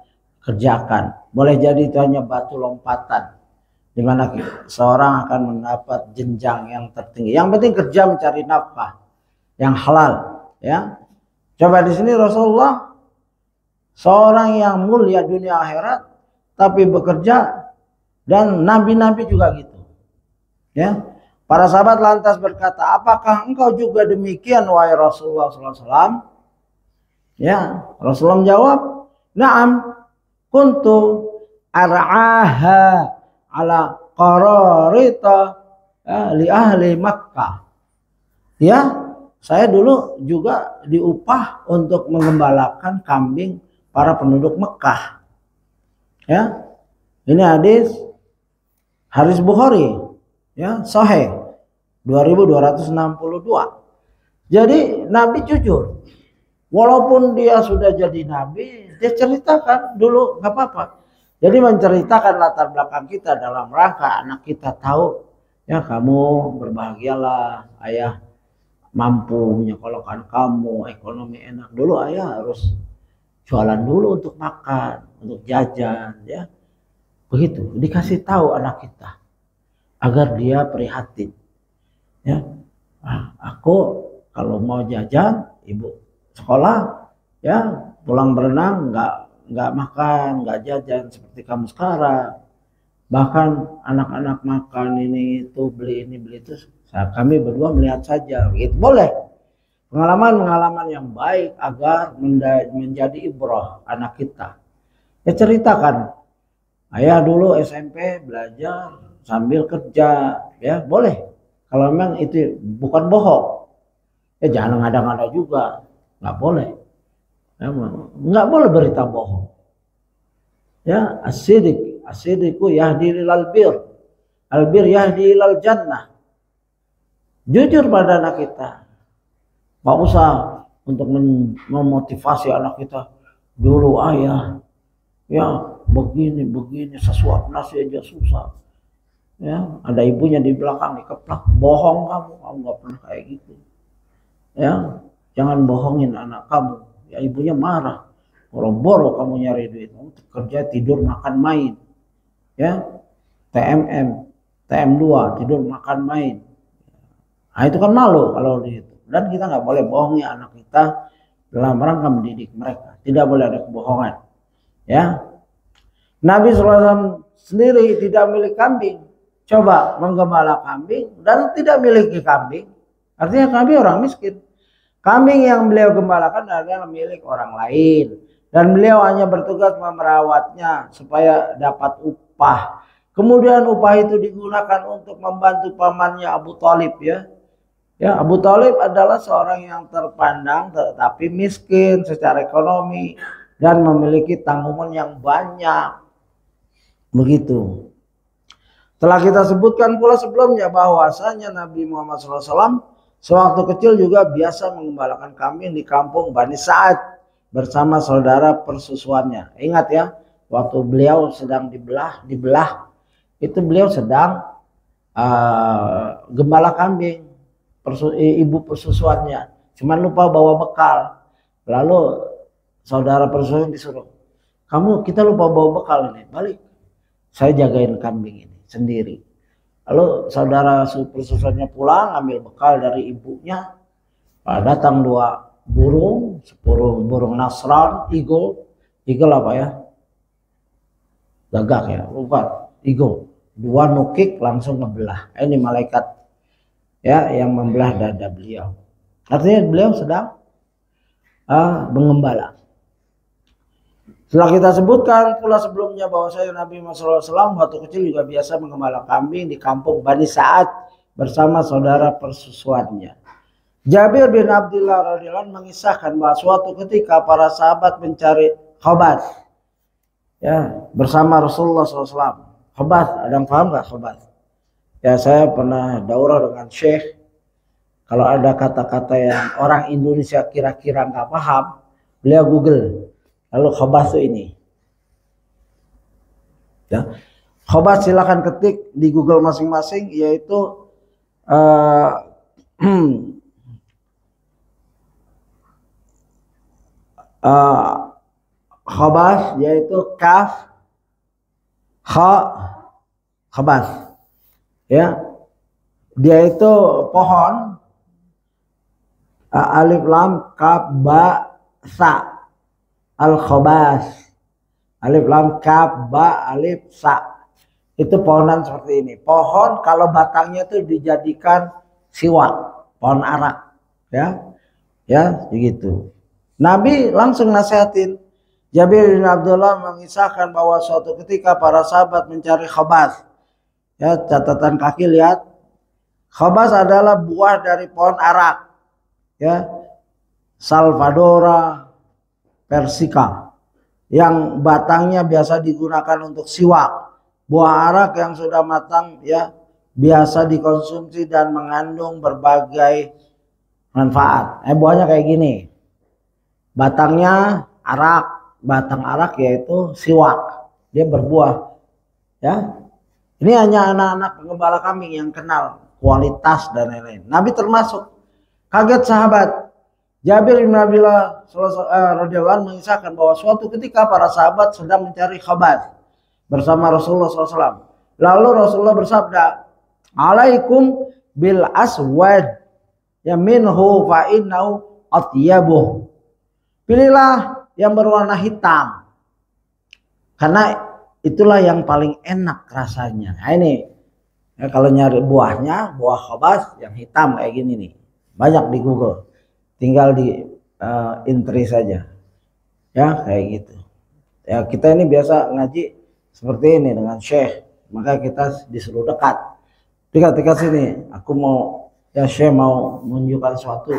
kerjakan. Boleh jadi itu hanya batu lompatan di mana seorang akan mendapat jenjang yang tertinggi. Yang penting kerja mencari nafkah yang halal, ya. Coba di sini Rasulullah seorang yang mulia dunia akhirat tapi bekerja, dan nabi-nabi juga gitu. Ya. Para sahabat lantas berkata, "Apakah engkau juga demikian wahai Rasulullah SAW?" Ya, Rasulullah menjawab, "Na'am, kuntu ar'aha ala qararita li ahli Makkah." Ya, saya dulu juga diupah untuk mengembalakan kambing para penduduk Mekah. Ya, ini hadis Bukhari, ya, Sahih 2262. Jadi Nabi jujur, walaupun dia sudah jadi Nabi, dia ceritakan dulu, nggak apa-apa. Jadi menceritakan latar belakang kita dalam rangka anak kita tahu, ya kamu berbahagialah, ayah mampu menyekolahkan kamu, ekonomi enak. Dulu ayah harus jualan dulu untuk makan, untuk jajan, ya. Begitu, dikasih tahu anak kita agar dia prihatin. Ya, aku kalau mau jajan, ibu sekolah, ya pulang berenang nggak makan, nggak jajan seperti kamu sekarang. Bahkan anak-anak makan ini itu, beli ini, beli itu. Kami berdua melihat saja. Gitu. Boleh. Pengalaman-pengalaman yang baik agar menjadi ibrah anak kita. Ya ceritakan. Ayah dulu SMP belajar sambil kerja. Ya boleh. Kalau memang itu bukan bohong. Ya jangan ngada-ngada juga. Nggak boleh. Ya, nggak boleh berita bohong. Ya as-sidqu yahdi ilal bir. Al-bir yahdi ilal jannah. Jujur pada anak kita. Nggak usah untuk memotivasi anak kita. Dulu ayah, ya begini sesuap nasi aja susah. Ya ada ibunya di belakang dikeplak. Bohong kamu nggak pernah kayak gitu. Ya jangan bohongin anak kamu. Ya ibunya marah. Boro-boro kamu nyari duit. Kamu kerja tidur makan main. Ya TM2 tidur makan main. Nah itu kan malu kalau gitu. Dan kita nggak boleh bohongi anak kita dalam rangka mendidik mereka. Tidak boleh ada kebohongan. Ya, Nabi SAW sendiri tidak milik kambing. Coba menggembala kambing dan tidak miliki kambing. Artinya kambing orang miskin. Kambing yang beliau gembalakan adalah milik orang lain. Dan beliau hanya bertugas memerawatnya supaya dapat upah. Kemudian upah itu digunakan untuk membantu pamannya Abu Thalib ya. Ya, Abu Thalib adalah seorang yang terpandang tetapi miskin secara ekonomi dan memiliki tanggungan yang banyak. Begitu. Telah kita sebutkan pula sebelumnya bahwasanya Nabi Muhammad SAW sewaktu kecil juga biasa mengembalakan kambing di kampung Bani Sa'ad bersama saudara persusuannya. Ingat ya, waktu beliau sedang dibelah, itu beliau sedang gembala kambing. Ibu persusuannya cuman lupa bawa bekal, lalu saudara persusuan disuruh, kita lupa bawa bekal ini, balik saya jagain kambing ini sendiri. Lalu saudara persusuannya pulang ambil bekal dari ibunya. Datang dua burung, burung nasran, eagle apa ya, gagak ya, bukan eagle, dua nukik langsung ngebelah. Ini malaikat ya yang membelah dada beliau. Artinya beliau sedang mengembala. Setelah kita sebutkan pula sebelumnya bahwa Nabi Muhammad SAW waktu kecil juga biasa mengembala kambing di kampung Bani Sa'ad bersama saudara persusuannya. Jabir bin Abdullah radhiyallahu anhu mengisahkan bahwa suatu ketika para sahabat mencari khobat ya bersama Rasulullah SAW. Khobat, ada yang paham nggak khobat? Ya saya pernah daurah dengan Syekh. Kalau ada kata-kata yang orang Indonesia kira-kira nggak paham, beliau Google. Lalu khobat itu ini. Ya. Khobat silakan ketik di Google masing-masing, yaitu khobat yaitu kaf kha khobat. Ya, dia itu pohon alif lam kaf ba sa al khobas, alif lam kaf ba alif sa, itu pohonan seperti ini. Pohon kalau batangnya itu dijadikan siwak, pohon arak, ya begitu. Nabi langsung nasihatin. Jabir bin Abdullah mengisahkan bahwa suatu ketika para sahabat mencari khobas. Ya, catatan kaki lihat. Khobas adalah buah dari pohon arak. Ya. Salvadora persica. Yang batangnya biasa digunakan untuk siwak. Buah arak yang sudah matang ya biasa dikonsumsi dan mengandung berbagai manfaat. Buahnya kayak gini. Batangnya arak, batang arak yaitu siwak. Dia berbuah. Ya. Ini hanya anak-anak penggembala kambing yang kenal kualitas dan lain-lain. Nabi termasuk. Kaget sahabat. Jabir bin Abdullah radhiyallahu anhu mengisahkan bahwa suatu ketika para sahabat sedang mencari khabar bersama Rasulullah SAW. Lalu Rasulullah bersabda, "Alaikum bil aswad yaminhu fa innahu atyabuh." Pilihlah yang berwarna hitam. Karena itulah yang paling enak rasanya. Nah ini ya, kalau nyari buahnya, buah khobas yang hitam kayak gini nih, banyak di Google, tinggal di entry saja ya kayak gitu ya. Kita ini biasa ngaji seperti ini dengan syekh, maka kita disuruh dekat sini, aku mau ya syekh mau menunjukkan sesuatu,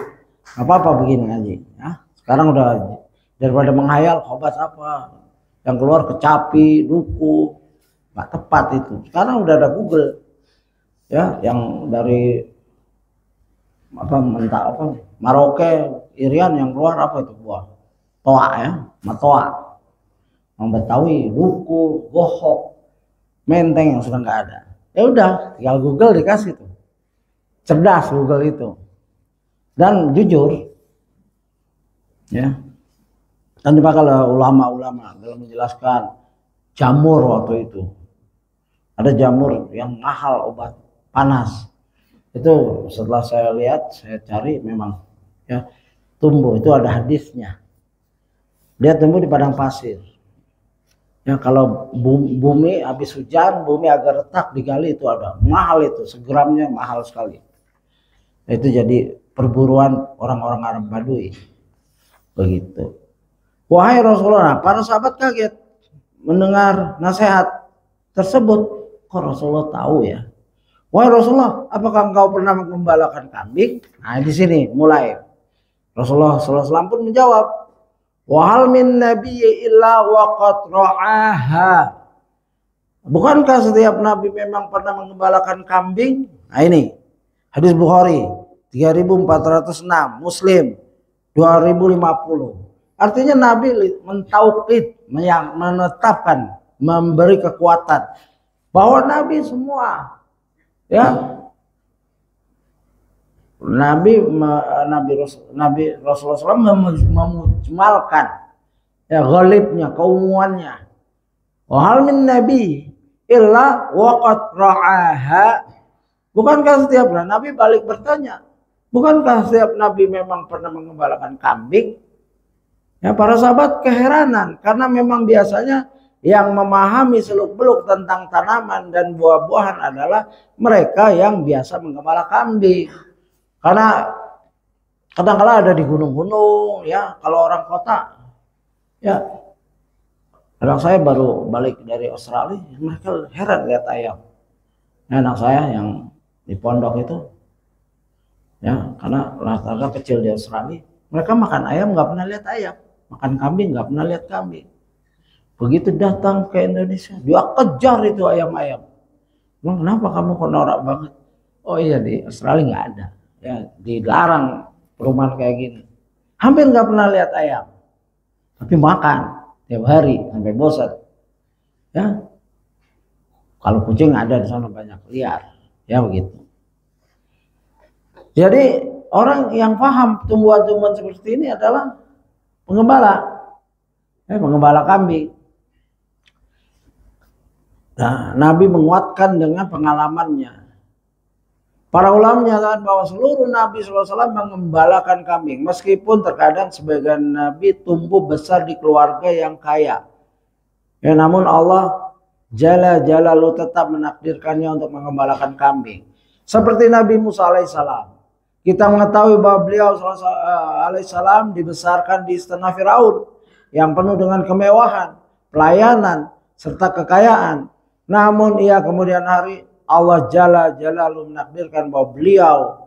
apa begini ngaji ya. Sekarang udah daripada menghayal khobas apa yang keluar kecapi, duku, nggak tepat itu. Sekarang udah ada Google ya, yang dari apa mentah apa Maroke, Irian yang keluar apa itu buah toa ya, matoa, yang Betawi, duku, gohok, menteng yang sudah nggak ada. Ya udah, tinggal Google dikasih tuh. Cerdas Google itu. Dan jujur ya. Dan dipakai oleh ulama-ulama dalam menjelaskan jamur waktu itu. Ada jamur yang mahal obat panas. Itu setelah saya lihat, saya cari memang ya tumbuh, itu ada hadisnya. Dia tumbuh di padang pasir. Ya kalau bumi habis hujan, bumi agak retak digali itu ada. Mahal itu, segramnya mahal sekali. Itu jadi perburuan orang-orang Arab Badui. Begitu. Wahai Rasulullah, para sahabat kaget mendengar nasihat tersebut. Kok Rasulullah tahu ya? Wahai Rasulullah, apakah engkau pernah mengembalakan kambing? Nah di sini mulai. Rasulullah SAW pun menjawab, wahal min nabiyyi illa waqad ra'aha. Bukankah setiap nabi memang pernah mengembalakan kambing? Nah ini hadis Bukhari 3406, Muslim 2050. Artinya Nabi mentauqid, menetapkan, memberi kekuatan bahwa Nabi semua ya Nabi Rasulullah SAW memujmalkan ya ghalibnya, keumumannya. Wa hal min nabi illa waqad ra'aha. Bukankah setiap Nabi balik bertanya, bukankah setiap Nabi memang pernah mengembalakan kambing? Ya, para sahabat keheranan karena memang biasanya yang memahami seluk-beluk tentang tanaman dan buah-buahan adalah mereka yang biasa menggembala kambing. Karena kadang-kala ada di gunung-gunung ya, kalau orang kota ya. Anak saya baru balik dari Australia, mereka heran lihat ayam. Nah, anak saya yang di pondok itu ya, karena rata-rata kecil di Australia, mereka makan ayam nggak pernah lihat ayam. Makan kambing nggak pernah lihat kambing. Begitu datang ke Indonesia, dia kejar itu ayam-ayam. Bang, kenapa kamu kok norak banget? Oh iya, di Australia nggak ada. Ya, dilarang perumahan kayak gini. Hampir nggak pernah lihat ayam. Tapi makan tiap hari sampai bosan. Ya, kalau kucing ada di sana banyak liar. Ya begitu. Jadi orang yang paham tumbuhan-tumbuhan seperti ini adalah pengembala, pengembala kambing. Nah, Nabi menguatkan dengan pengalamannya. Para ulama menyatakan bahwa seluruh Nabi SAW mengembalakan kambing, meskipun terkadang sebagian Nabi tumbuh besar di keluarga yang kaya. Ya, namun Allah Jalla Jalaluhu tetap menakdirkannya untuk mengembalakan kambing. Seperti Nabi Musa alaihissalam. Kita mengetahui bahwa beliau alaihissalam dibesarkan di istana Firaun yang penuh dengan kemewahan, pelayanan, serta kekayaan. Namun ia kemudian hari Allah Jalla Jalaluhu menakdirkan bahwa beliau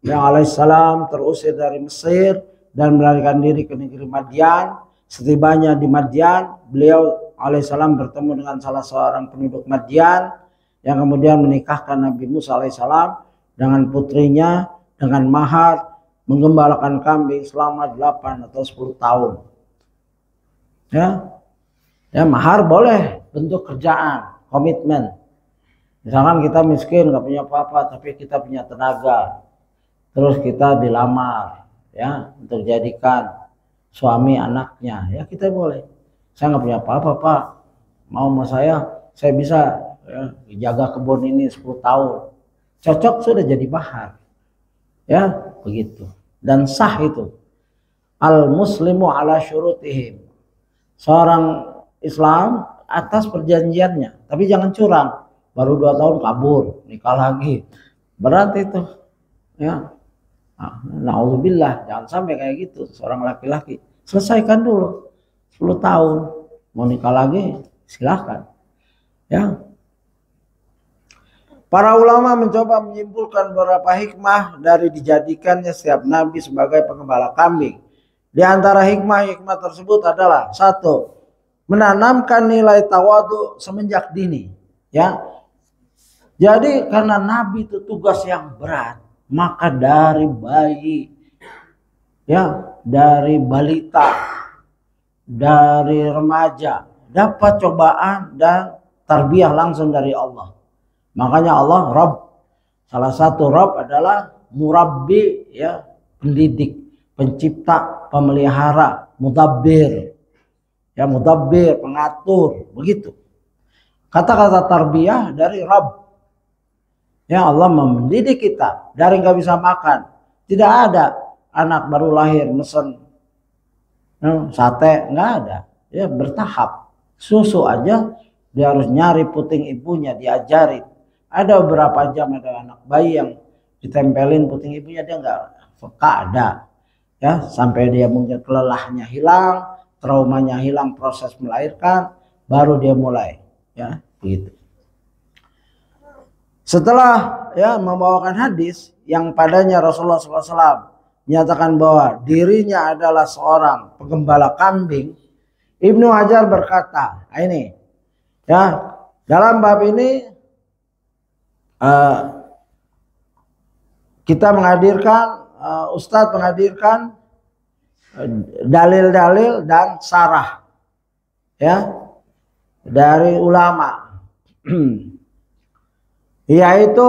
yang alaihissalam terusir dari Mesir dan melarikan diri ke negeri Madian. Setibanya di Madian, beliau alaihissalam bertemu dengan salah seorang penduduk Madian yang kemudian menikahkan Nabi Musa alaihissalam dengan putrinya dengan mahar menggembalakan kambing selama 8 atau 10 tahun. Ya, mahar boleh bentuk kerjaan, komitmen. Misalkan kita miskin, nggak punya apa-apa, tapi kita punya tenaga, terus kita dilamar, ya, untuk jadikan suami anaknya, ya kita boleh. Saya nggak punya apa-apa, Pak. Mau sama saya bisa ya, jaga kebun ini 10 tahun. Cocok sudah jadi mahar. Ya, begitu. Dan sah itu. Al muslimu ala syurutihim. Seorang Islam atas perjanjiannya, tapi jangan curang. Baru 2 tahun kabur, nikah lagi, berat itu, ya. Na'udzubillah, jangan sampai kayak gitu. Seorang laki-laki selesaikan dulu 10 tahun, mau nikah lagi silahkan, ya. Para ulama mencoba menyimpulkan beberapa hikmah dari dijadikannya setiap nabi sebagai penggembala kambing. Di antara hikmah-hikmah tersebut adalah 1. Menanamkan nilai tawadu semenjak dini, ya. Jadi karena nabi itu tugas yang berat, maka dari bayi, ya, dari balita, dari remaja dapat cobaan dan tarbiyah langsung dari Allah. Makanya Allah Rabb, salah satu Rabb adalah murabbi, ya, pendidik, pencipta, pemelihara, mudabbir, ya, mudabbir, pengatur, begitu. Kata-kata tarbiyah dari Rabb, ya. Allah mendidik kita dari nggak bisa makan, tidak ada anak baru lahir mesen sate, nggak ada, ya, bertahap. Susu aja dia harus nyari puting ibunya, diajarin. Ada beberapa jam ada anak bayi yang ditempelin puting ibunya, dia nggak peka, ada, ya, sampai dia mungkin kelelahnya hilang, traumanya hilang, proses melahirkan, baru dia mulai, ya, begitu. Setelah, ya, membawakan hadis yang padanya Rasulullah SAW menyatakan bahwa dirinya adalah seorang penggembala kambing, Ibnu Hajar berkata, ini, ya, dalam bab ini kita menghadirkan, Ustadz menghadirkan dalil-dalil dan sarah, ya, dari ulama, yaitu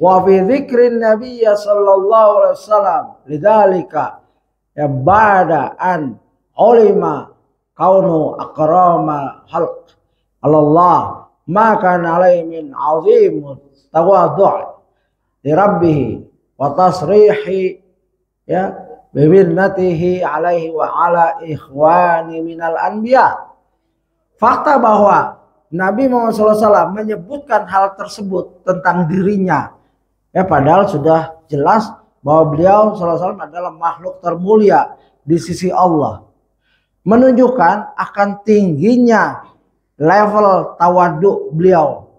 wa fi dzikrin Nabi sallallahu alaihi wasallam lidzalika, ya, ba'da an ulima kaunu akrama khalq Allah ma kana alaihi min azim tawadhu' li rabbih wa tasrihi, ya, bibinnatihi alaihi wa ala ikhwani minal anbiya. Fakta bahwa Nabi Muhammad SAW menyebutkan hal tersebut tentang dirinya, ya, padahal sudah jelas bahwa beliau SAW adalah makhluk termulia di sisi Allah, menunjukkan akan tingginya level tawadu beliau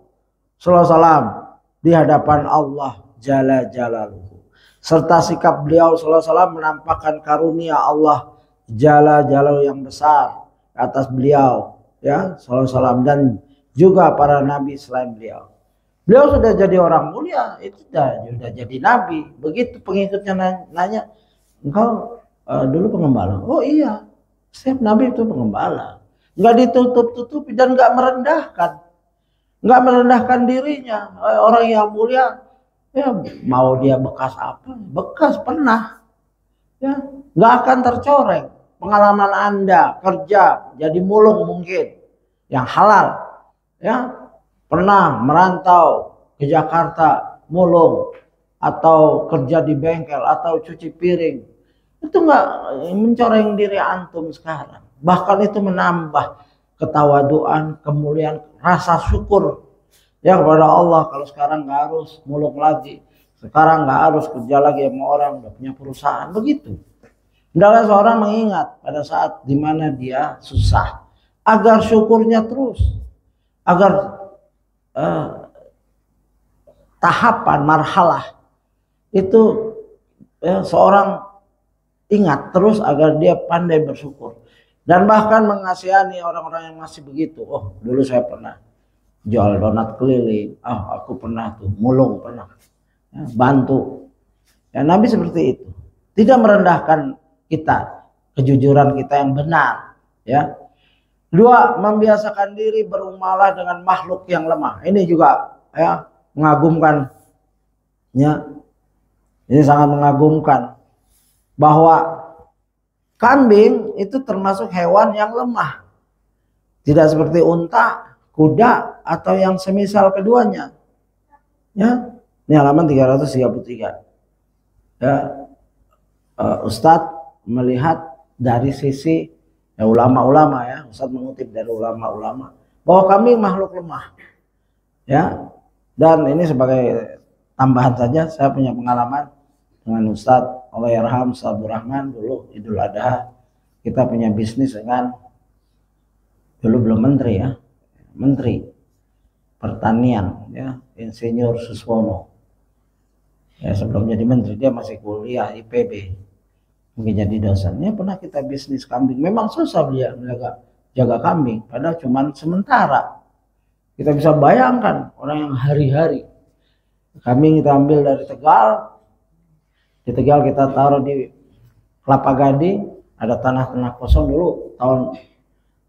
SAW di hadapan Allah Jalla Jalaluhu, serta sikap beliau SAW menampakkan karunia Allah Jalla Jalaluhu yang besar atas beliau, ya, SAW, dan juga para nabi selain beliau. Beliau sudah jadi orang mulia, itu sudah jadi nabi. Begitu pengikutnya nanya, engkau dulu pengembala? Oh iya, setiap nabi itu pengembala. Nggak ditutup-tutupi dan nggak merendahkan dirinya. Orang yang mulia, ya, mau dia bekas apa, bekas pernah, ya, nggak akan tercoreng. Pengalaman Anda kerja jadi mulung mungkin yang halal, ya, pernah merantau ke Jakarta mulung, atau kerja di bengkel, atau cuci piring, itu nggak mencoreng diri antum sekarang. Bahkan itu menambah ketawaduan, kemuliaan, rasa syukur, ya, kepada Allah. Kalau sekarang nggak harus mulung lagi, sekarang nggak harus kerja lagi sama orang, udah punya perusahaan, begitu. Hendaklah seorang mengingat pada saat dimana dia susah, agar syukurnya terus, agar tahapan marhalah itu, ya, seorang ingat terus agar dia pandai bersyukur. Dan bahkan mengasihani orang-orang yang masih begitu. Oh, dulu saya pernah jual donat keliling. Oh, aku pernah tuh mulung, pernah, ya, bantu. Ya, Nabi seperti itu. Tidak merendahkan kita, kejujuran kita yang benar, ya. 2, membiasakan diri berumalah dengan makhluk yang lemah. Ini juga, ya, mengagumkan, ya. Ini sangat mengagumkan bahwa kambing itu termasuk hewan yang lemah. Tidak seperti unta, kuda, atau yang semisal keduanya. Ya, ini halaman 333. Ya, Ustadz melihat dari sisi, ya, ulama-ulama, ya, Ustadz mengutip dari ulama-ulama bahwa kambing makhluk lemah. Ya. Dan ini sebagai tambahan saja, saya punya pengalaman dengan Ustadz Allahyarham Ustadz Abdul Rahman dulu Idul Adha, kita punya bisnis dengan dulu belum menteri ya, menteri pertanian ya, Insinyur Suswono. Ya, sebelum jadi menteri dia masih kuliah IPB, mungkin jadi dosennya. Pernah kita bisnis kambing, memang susah dia jaga kambing, padahal cuma sementara. Kita bisa bayangkan orang yang hari-hari. Kambing kita ambil dari Tegal, di Tegal kita taruh di Kelapa Gading, ada tanah-tanah kosong dulu tahun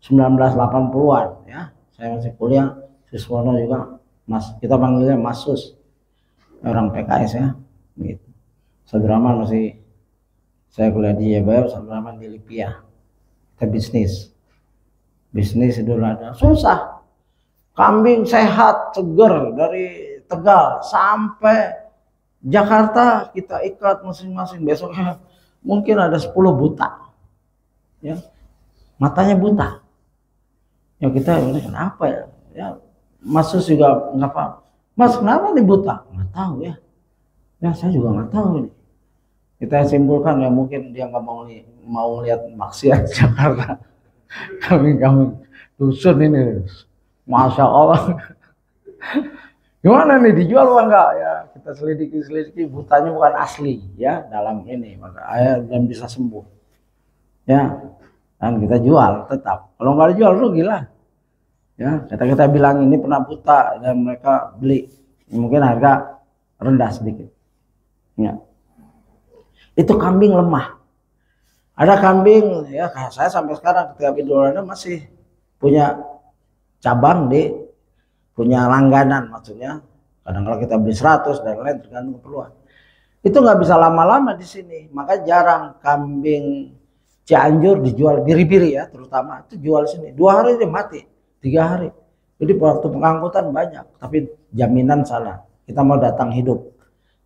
1980-an ya. Saya masih kuliah, Suswono juga, kita panggilnya Mas Sus, orang PKS ya. Gitu. Saudaraman masih, saya kuliah di Jabar, saudaraman di Lipia. Kita bisnis Idul Adha susah. Kambing sehat, seger dari Tegal sampai Jakarta kita ikat masing-masing. Besoknya mungkin ada 10 buta, ya, matanya buta. Ya kita ini kenapa ya? Ya Mas Sus juga nggak paham. Mas kenapa nih buta? Nggak tahu ya. Ya saya juga nggak tahu ini. Kita simpulkan ya mungkin dia nggak mau lihat maksiat Jakarta. Kambing dusun ini. Masya Allah. Gimana nih, dijual apa enggak ya? Kita selidiki butanya bukan asli ya dalam ini, maka ayah dan bisa sembuh ya, dan kita jual tetap. Kalau nggak dijual rugi lah ya. Kita bilang ini pernah buta dan mereka beli, mungkin harga rendah sedikit ya. Itu kambing lemah. Ada kambing ya, saya sampai sekarang ketika Idul Adha masih punya cabang, punya langganan, maksudnya kadang kalau kita beli 100 dan lain tergantung keperluan. Itu nggak bisa lama-lama di sini, maka jarang kambing Cianjur dijual biri-biri ya, terutama itu jual sini 2 hari dia mati, 3 hari. Jadi waktu pengangkutan banyak, tapi jaminan sana kita mau datang hidup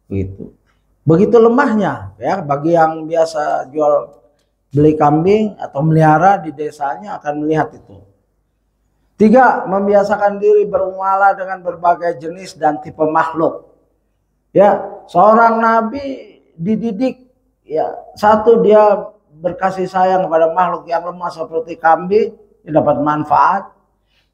begitu. Begitu lemahnya ya, bagi yang biasa jual beli kambing atau melihara di desanya akan melihat itu. 3, membiasakan diri bermuamalah dengan berbagai jenis dan tipe makhluk. Ya, seorang nabi dididik ya, 1 dia berkasih sayang kepada makhluk yang lemah seperti kambing, dia dapat manfaat,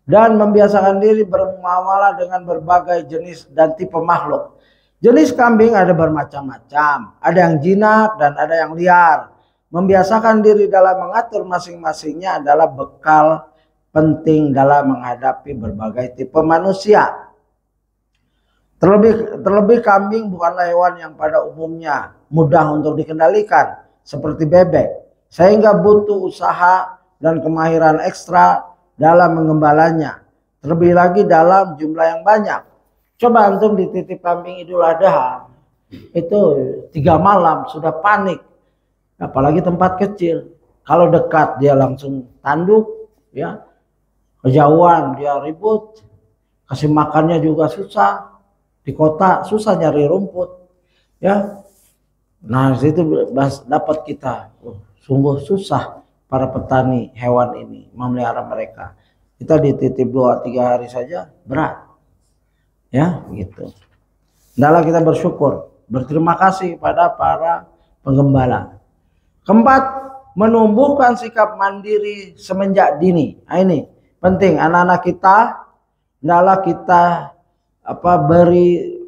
dan membiasakan diri bermuamalah dengan berbagai jenis dan tipe makhluk. Jenis kambing ada bermacam-macam, ada yang jinak dan ada yang liar. Membiasakan diri dalam mengatur masing-masingnya adalah bekal penting dalam menghadapi berbagai tipe manusia. Terlebih kambing bukanlah hewan yang pada umumnya mudah untuk dikendalikan seperti bebek, sehingga butuh usaha dan kemahiran ekstra dalam mengembalanya, terlebih lagi dalam jumlah yang banyak. Coba antum dititip kambing Idul Adha itu 3 malam sudah panik, apalagi tempat kecil. Kalau dekat dia langsung tanduk ya, kejauhan dia ribut, kasih makannya juga susah. Di kota susah nyari rumput ya. Nah situ dapat kita, sungguh susah para petani hewan ini memelihara mereka. Kita dititip 2-3 hari saja berat ya gitu. Hendaklah kita bersyukur, berterima kasih pada para penggembala. 4, menumbuhkan sikap mandiri semenjak dini. Nah, ini penting, anak-anak kita hendaklah kita beri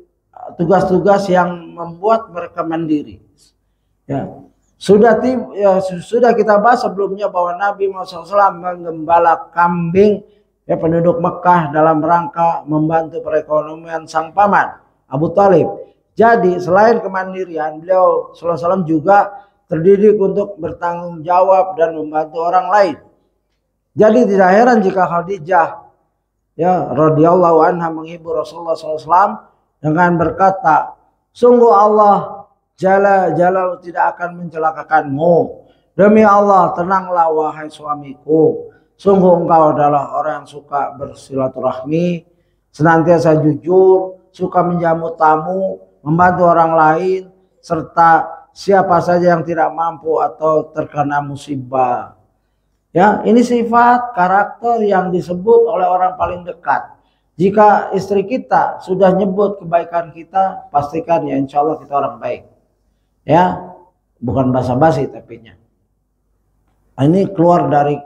tugas-tugas yang membuat mereka mandiri. Ya. Sudah kita bahas sebelumnya bahwa Nabi Muhammad SAW menggembala kambing ya, penduduk Mekah dalam rangka membantu perekonomian sang paman Abu Thalib. Jadi selain kemandirian, beliau SAW juga terdidik untuk bertanggung jawab dan membantu orang lain. Jadi tidak heran jika Khadijah ya radhiyallahu anha menghibur Rasulullah SAW dengan berkata, sungguh Allah Jalla Jalaluhu tidak akan mencelakakanmu. Demi Allah, tenanglah wahai suamiku. Sungguh engkau adalah orang yang suka bersilaturahmi, senantiasa jujur, suka menjamu tamu, membantu orang lain, serta siapa saja yang tidak mampu atau terkena musibah. Ya, ini sifat karakter yang disebut oleh orang paling dekat. Jika istri kita sudah nyebut kebaikan kita, pastikan ya insya Allah kita orang baik. Ya, bukan basa-basi tapinya. Ini keluar dari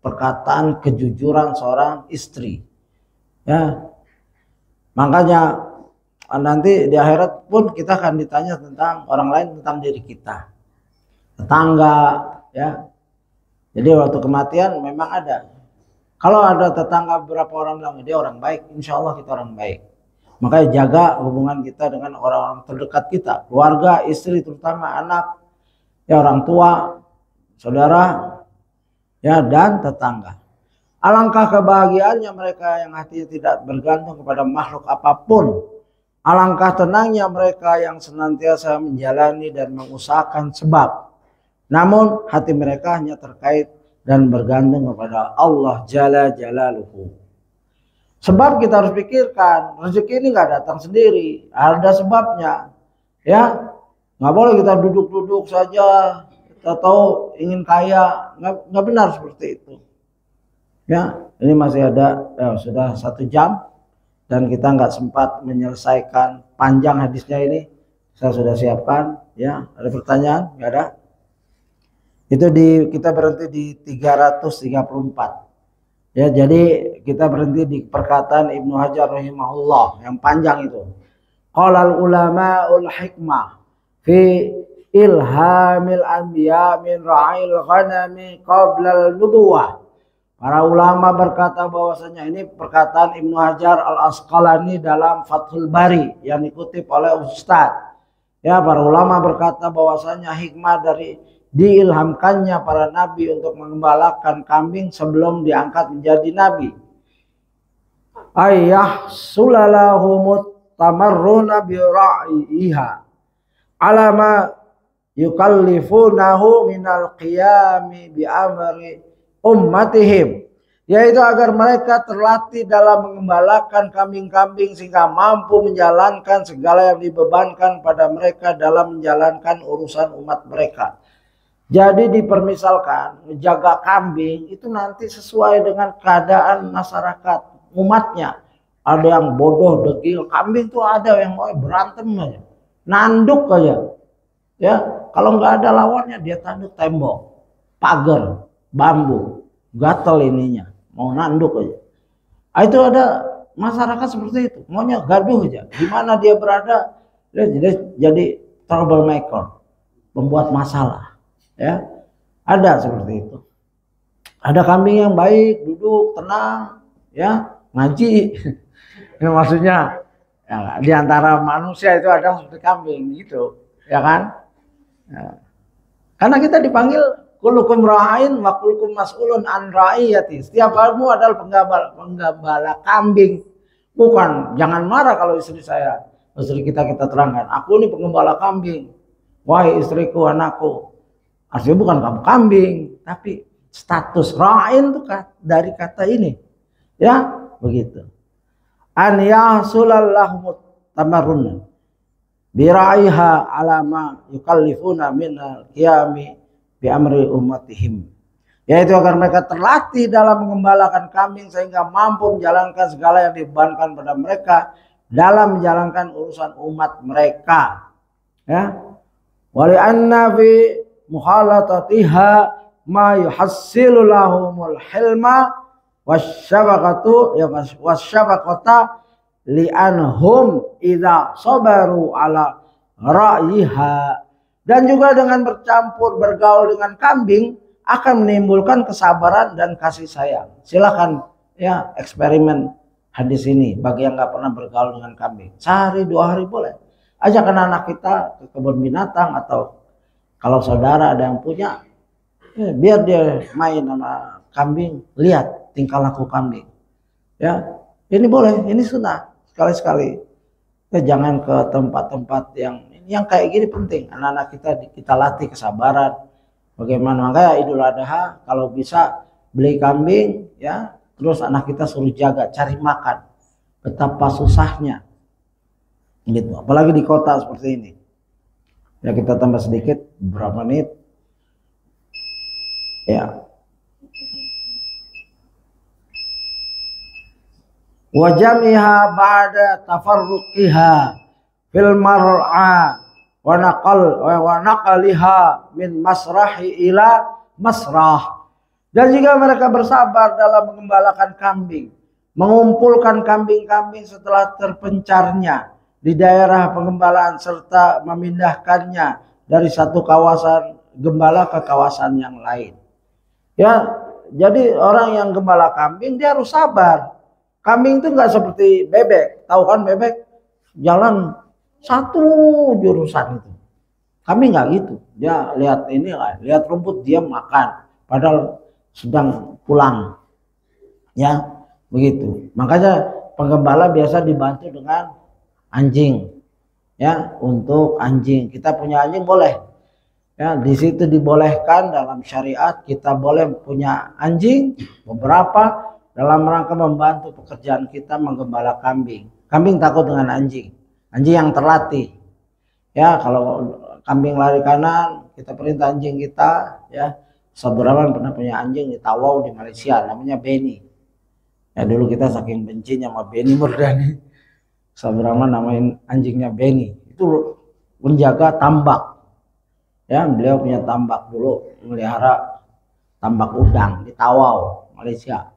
perkataan kejujuran seorang istri. Ya, makanya nanti di akhirat pun kita akan ditanya tentang orang lain, tentang diri kita, tetangga, ya. Jadi waktu kematian memang ada. Kalau ada tetangga beberapa orang bilang dia orang baik, insya Allah kita orang baik. Makanya jaga hubungan kita dengan orang-orang terdekat kita, keluarga, istri, terutama anak, ya orang tua, saudara, ya dan tetangga. Alangkah kebahagiaannya mereka yang hatinya tidak bergantung kepada makhluk apapun. Alangkah tenangnya mereka yang senantiasa menjalani dan mengusahakan sebab. Namun hati mereka hanya terkait dan bergantung kepada Allah Jalla Jalaluhu. Sebab kita harus pikirkan, rezeki ini nggak datang sendiri, ada sebabnya. Ya, nggak boleh kita duduk-duduk saja, kita tahu ingin kaya, nggak benar seperti itu. Ya, ini masih ada, ya, sudah 1 jam dan kita nggak sempat menyelesaikan panjang hadisnya ini. Saya sudah siapkan, ya. Ada pertanyaan? Nggak ada? Itu kita berhenti di 334. Ya, jadi kita berhenti di perkataan Ibnu Hajar rahimahullah yang panjang itu. Qalal ulama'ul hikmah fi ilhamil anbiya min ra'il ghanami qabla al-nubuwah. Para ulama berkata bahwasanya, ini perkataan Ibnu Hajar al-Asqalani dalam Fathul Bari yang dikutip oleh Ustadz. Ya, para ulama berkata bahwasanya hikmah dari diilhamkannya para nabi untuk mengembalakan kambing sebelum diangkat menjadi nabi. Ayah sulalahumut tamarruna bi ra'iha alama yukallifunahu minal qiyami bi amri ummatihim, yaitu agar mereka terlatih dalam mengembalakan kambing-kambing sehingga mampu menjalankan segala yang dibebankan pada mereka dalam menjalankan urusan umat mereka. Jadi dipermisalkan menjaga kambing itu nanti sesuai dengan keadaan masyarakat umatnya. Ada yang bodoh degil, kambing tuh ada yang mau berantem aja, nanduk aja. Ya, kalau nggak ada lawannya dia tanduk tembok, pagar, bambu, gatel ininya, mau nanduk aja. Itu ada masyarakat seperti itu, maunya gaduh aja. Di mana dia berada, dia jadi troublemaker, pembuat masalah. Ya, ada seperti itu. Ada kambing yang baik, duduk tenang, ya ngaji. Ini maksudnya ya, di antara manusia itu ada seperti kambing gitu, ya kan? Ya. Karena kita dipanggil kullukum ra'in wa kullukum mas'ulun an ra'iyati. Setiap kamu adalah penggembala kambing. Bukan, jangan marah kalau istri kita terangkan, aku ini penggembala kambing. Wahai istriku, anakku. Artinya bukan kamu kambing, tapi status ra'in itu dari kata ini. Ya, begitu. An yahsulallahum tamarrun bira'iha alama yukallifuna minal qiyami bi amri ummatihim. Yaitu agar mereka terlatih dalam mengembalakan kambing sehingga mampu menjalankan segala yang dibebankan pada mereka dalam menjalankan urusan umat mereka. Ya. Wali anna fi muhalatatiha ma yuhassilu lahumul hilma wasyafaqatu ya wasyafaqata li'anhum idza sabaru ala ra'yiha. Dan juga dengan bercampur bergaul dengan kambing akan menimbulkan kesabaran dan kasih sayang. Silakan ya eksperimen hadis ini bagi yang nggak pernah bergaul dengan kambing. Sehari 2 hari boleh. Ajak anak kita ke kebun binatang, atau kalau saudara ada yang punya, ya, biar dia main sama kambing, lihat tingkah laku kambing. Ya, ini boleh, ini sunnah sekali-sekali. Ya, jangan ke tempat-tempat yang kayak gini penting. Anak-anak kita latih kesabaran. Bagaimana? Makanya Idul Adha kalau bisa beli kambing, ya, terus anak kita suruh jaga, cari makan. Betapa susahnya. Gitu. Apalagi di kota seperti ini. Ya, kita tambah sedikit berapa menit. Ya. wa jamiha ba'da tafarruqiha fil mar'a wa naqaliha min masrahi ila masrah. Dan jika mereka bersabar dalam mengembalakan kambing, mengumpulkan kambing-kambing setelah terpencarnya di daerah pengembalaan serta memindahkannya dari satu kawasan gembala ke kawasan yang lain. Ya, jadi orang yang gembala kambing dia harus sabar. Kambing itu nggak seperti bebek, tahu kan bebek jalan satu jurusan itu. Kambing nggak gitu, dia lihat ini lah, lihat rumput dia makan, padahal sedang pulang, ya begitu. Makanya penggembala biasa dibantu dengan anjing, ya untuk anjing. Kita punya anjing boleh, ya di situ dibolehkan dalam syariat kita boleh punya anjing beberapa dalam rangka membantu pekerjaan kita menggembala kambing. Kambing takut dengan anjing, anjing yang terlatih. Ya kalau kambing lari kanan, kita perintah anjing kita, ya. Sabraman pernah punya anjing di Tawau di Malaysia, namanya Benny. Ya dulu kita saking bencinya sama Benny Murdani, Sabraman namain anjingnya Benny. Itu menjaga tambak. Ya beliau punya tambak dulu, melihara tambak udang di Tawau, Malaysia.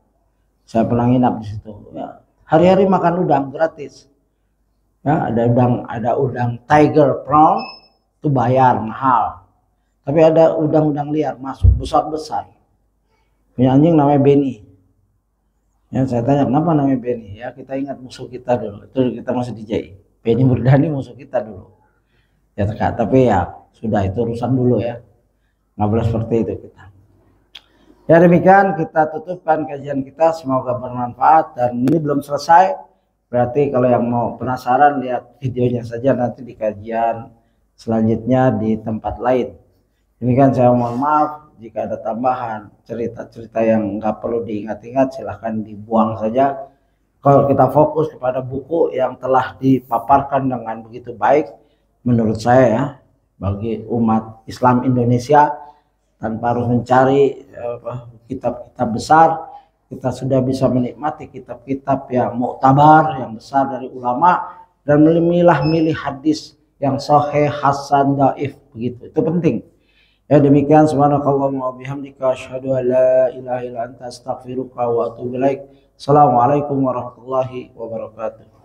Saya pernah nginap di situ. Ya, hari-hari makan udang gratis. Ya ada udang tiger prawn itu bayar mahal. Tapi ada udang-udang liar masuk besar-besar. Punya anjing namanya Benny. Ya, saya tanya kenapa namanya Benny? Ya kita ingat musuh kita dulu. Itu kita masih DJ. Benny Murdani musuh kita dulu. Ya tapi ya sudah itu urusan dulu ya. Nggak boleh seperti itu kita. Ya demikian kita tutupkan kajian kita. Semoga bermanfaat dan ini belum selesai. Berarti kalau yang mau penasaran lihat videonya saja nanti di kajian selanjutnya di tempat lain. Demikian saya mohon maaf jika ada tambahan cerita-cerita yang nggak perlu diingat-ingat silahkan dibuang saja. Kalau kita fokus kepada buku yang telah dipaparkan dengan begitu baik menurut saya ya bagi umat Islam Indonesia tanpa harus mencari kitab-kitab besar, kita sudah bisa menikmati kitab-kitab yang muktabar yang besar dari ulama dan memilah-milih hadis yang sahih, hasan, dhaif begitu. Itu penting. Ya demikian subhanakallahumma wa bihamdika asyhadu an la ilaha illa anta astaghfiruka wa atubu ilaik. Assalamualaikum warahmatullahi wabarakatuh.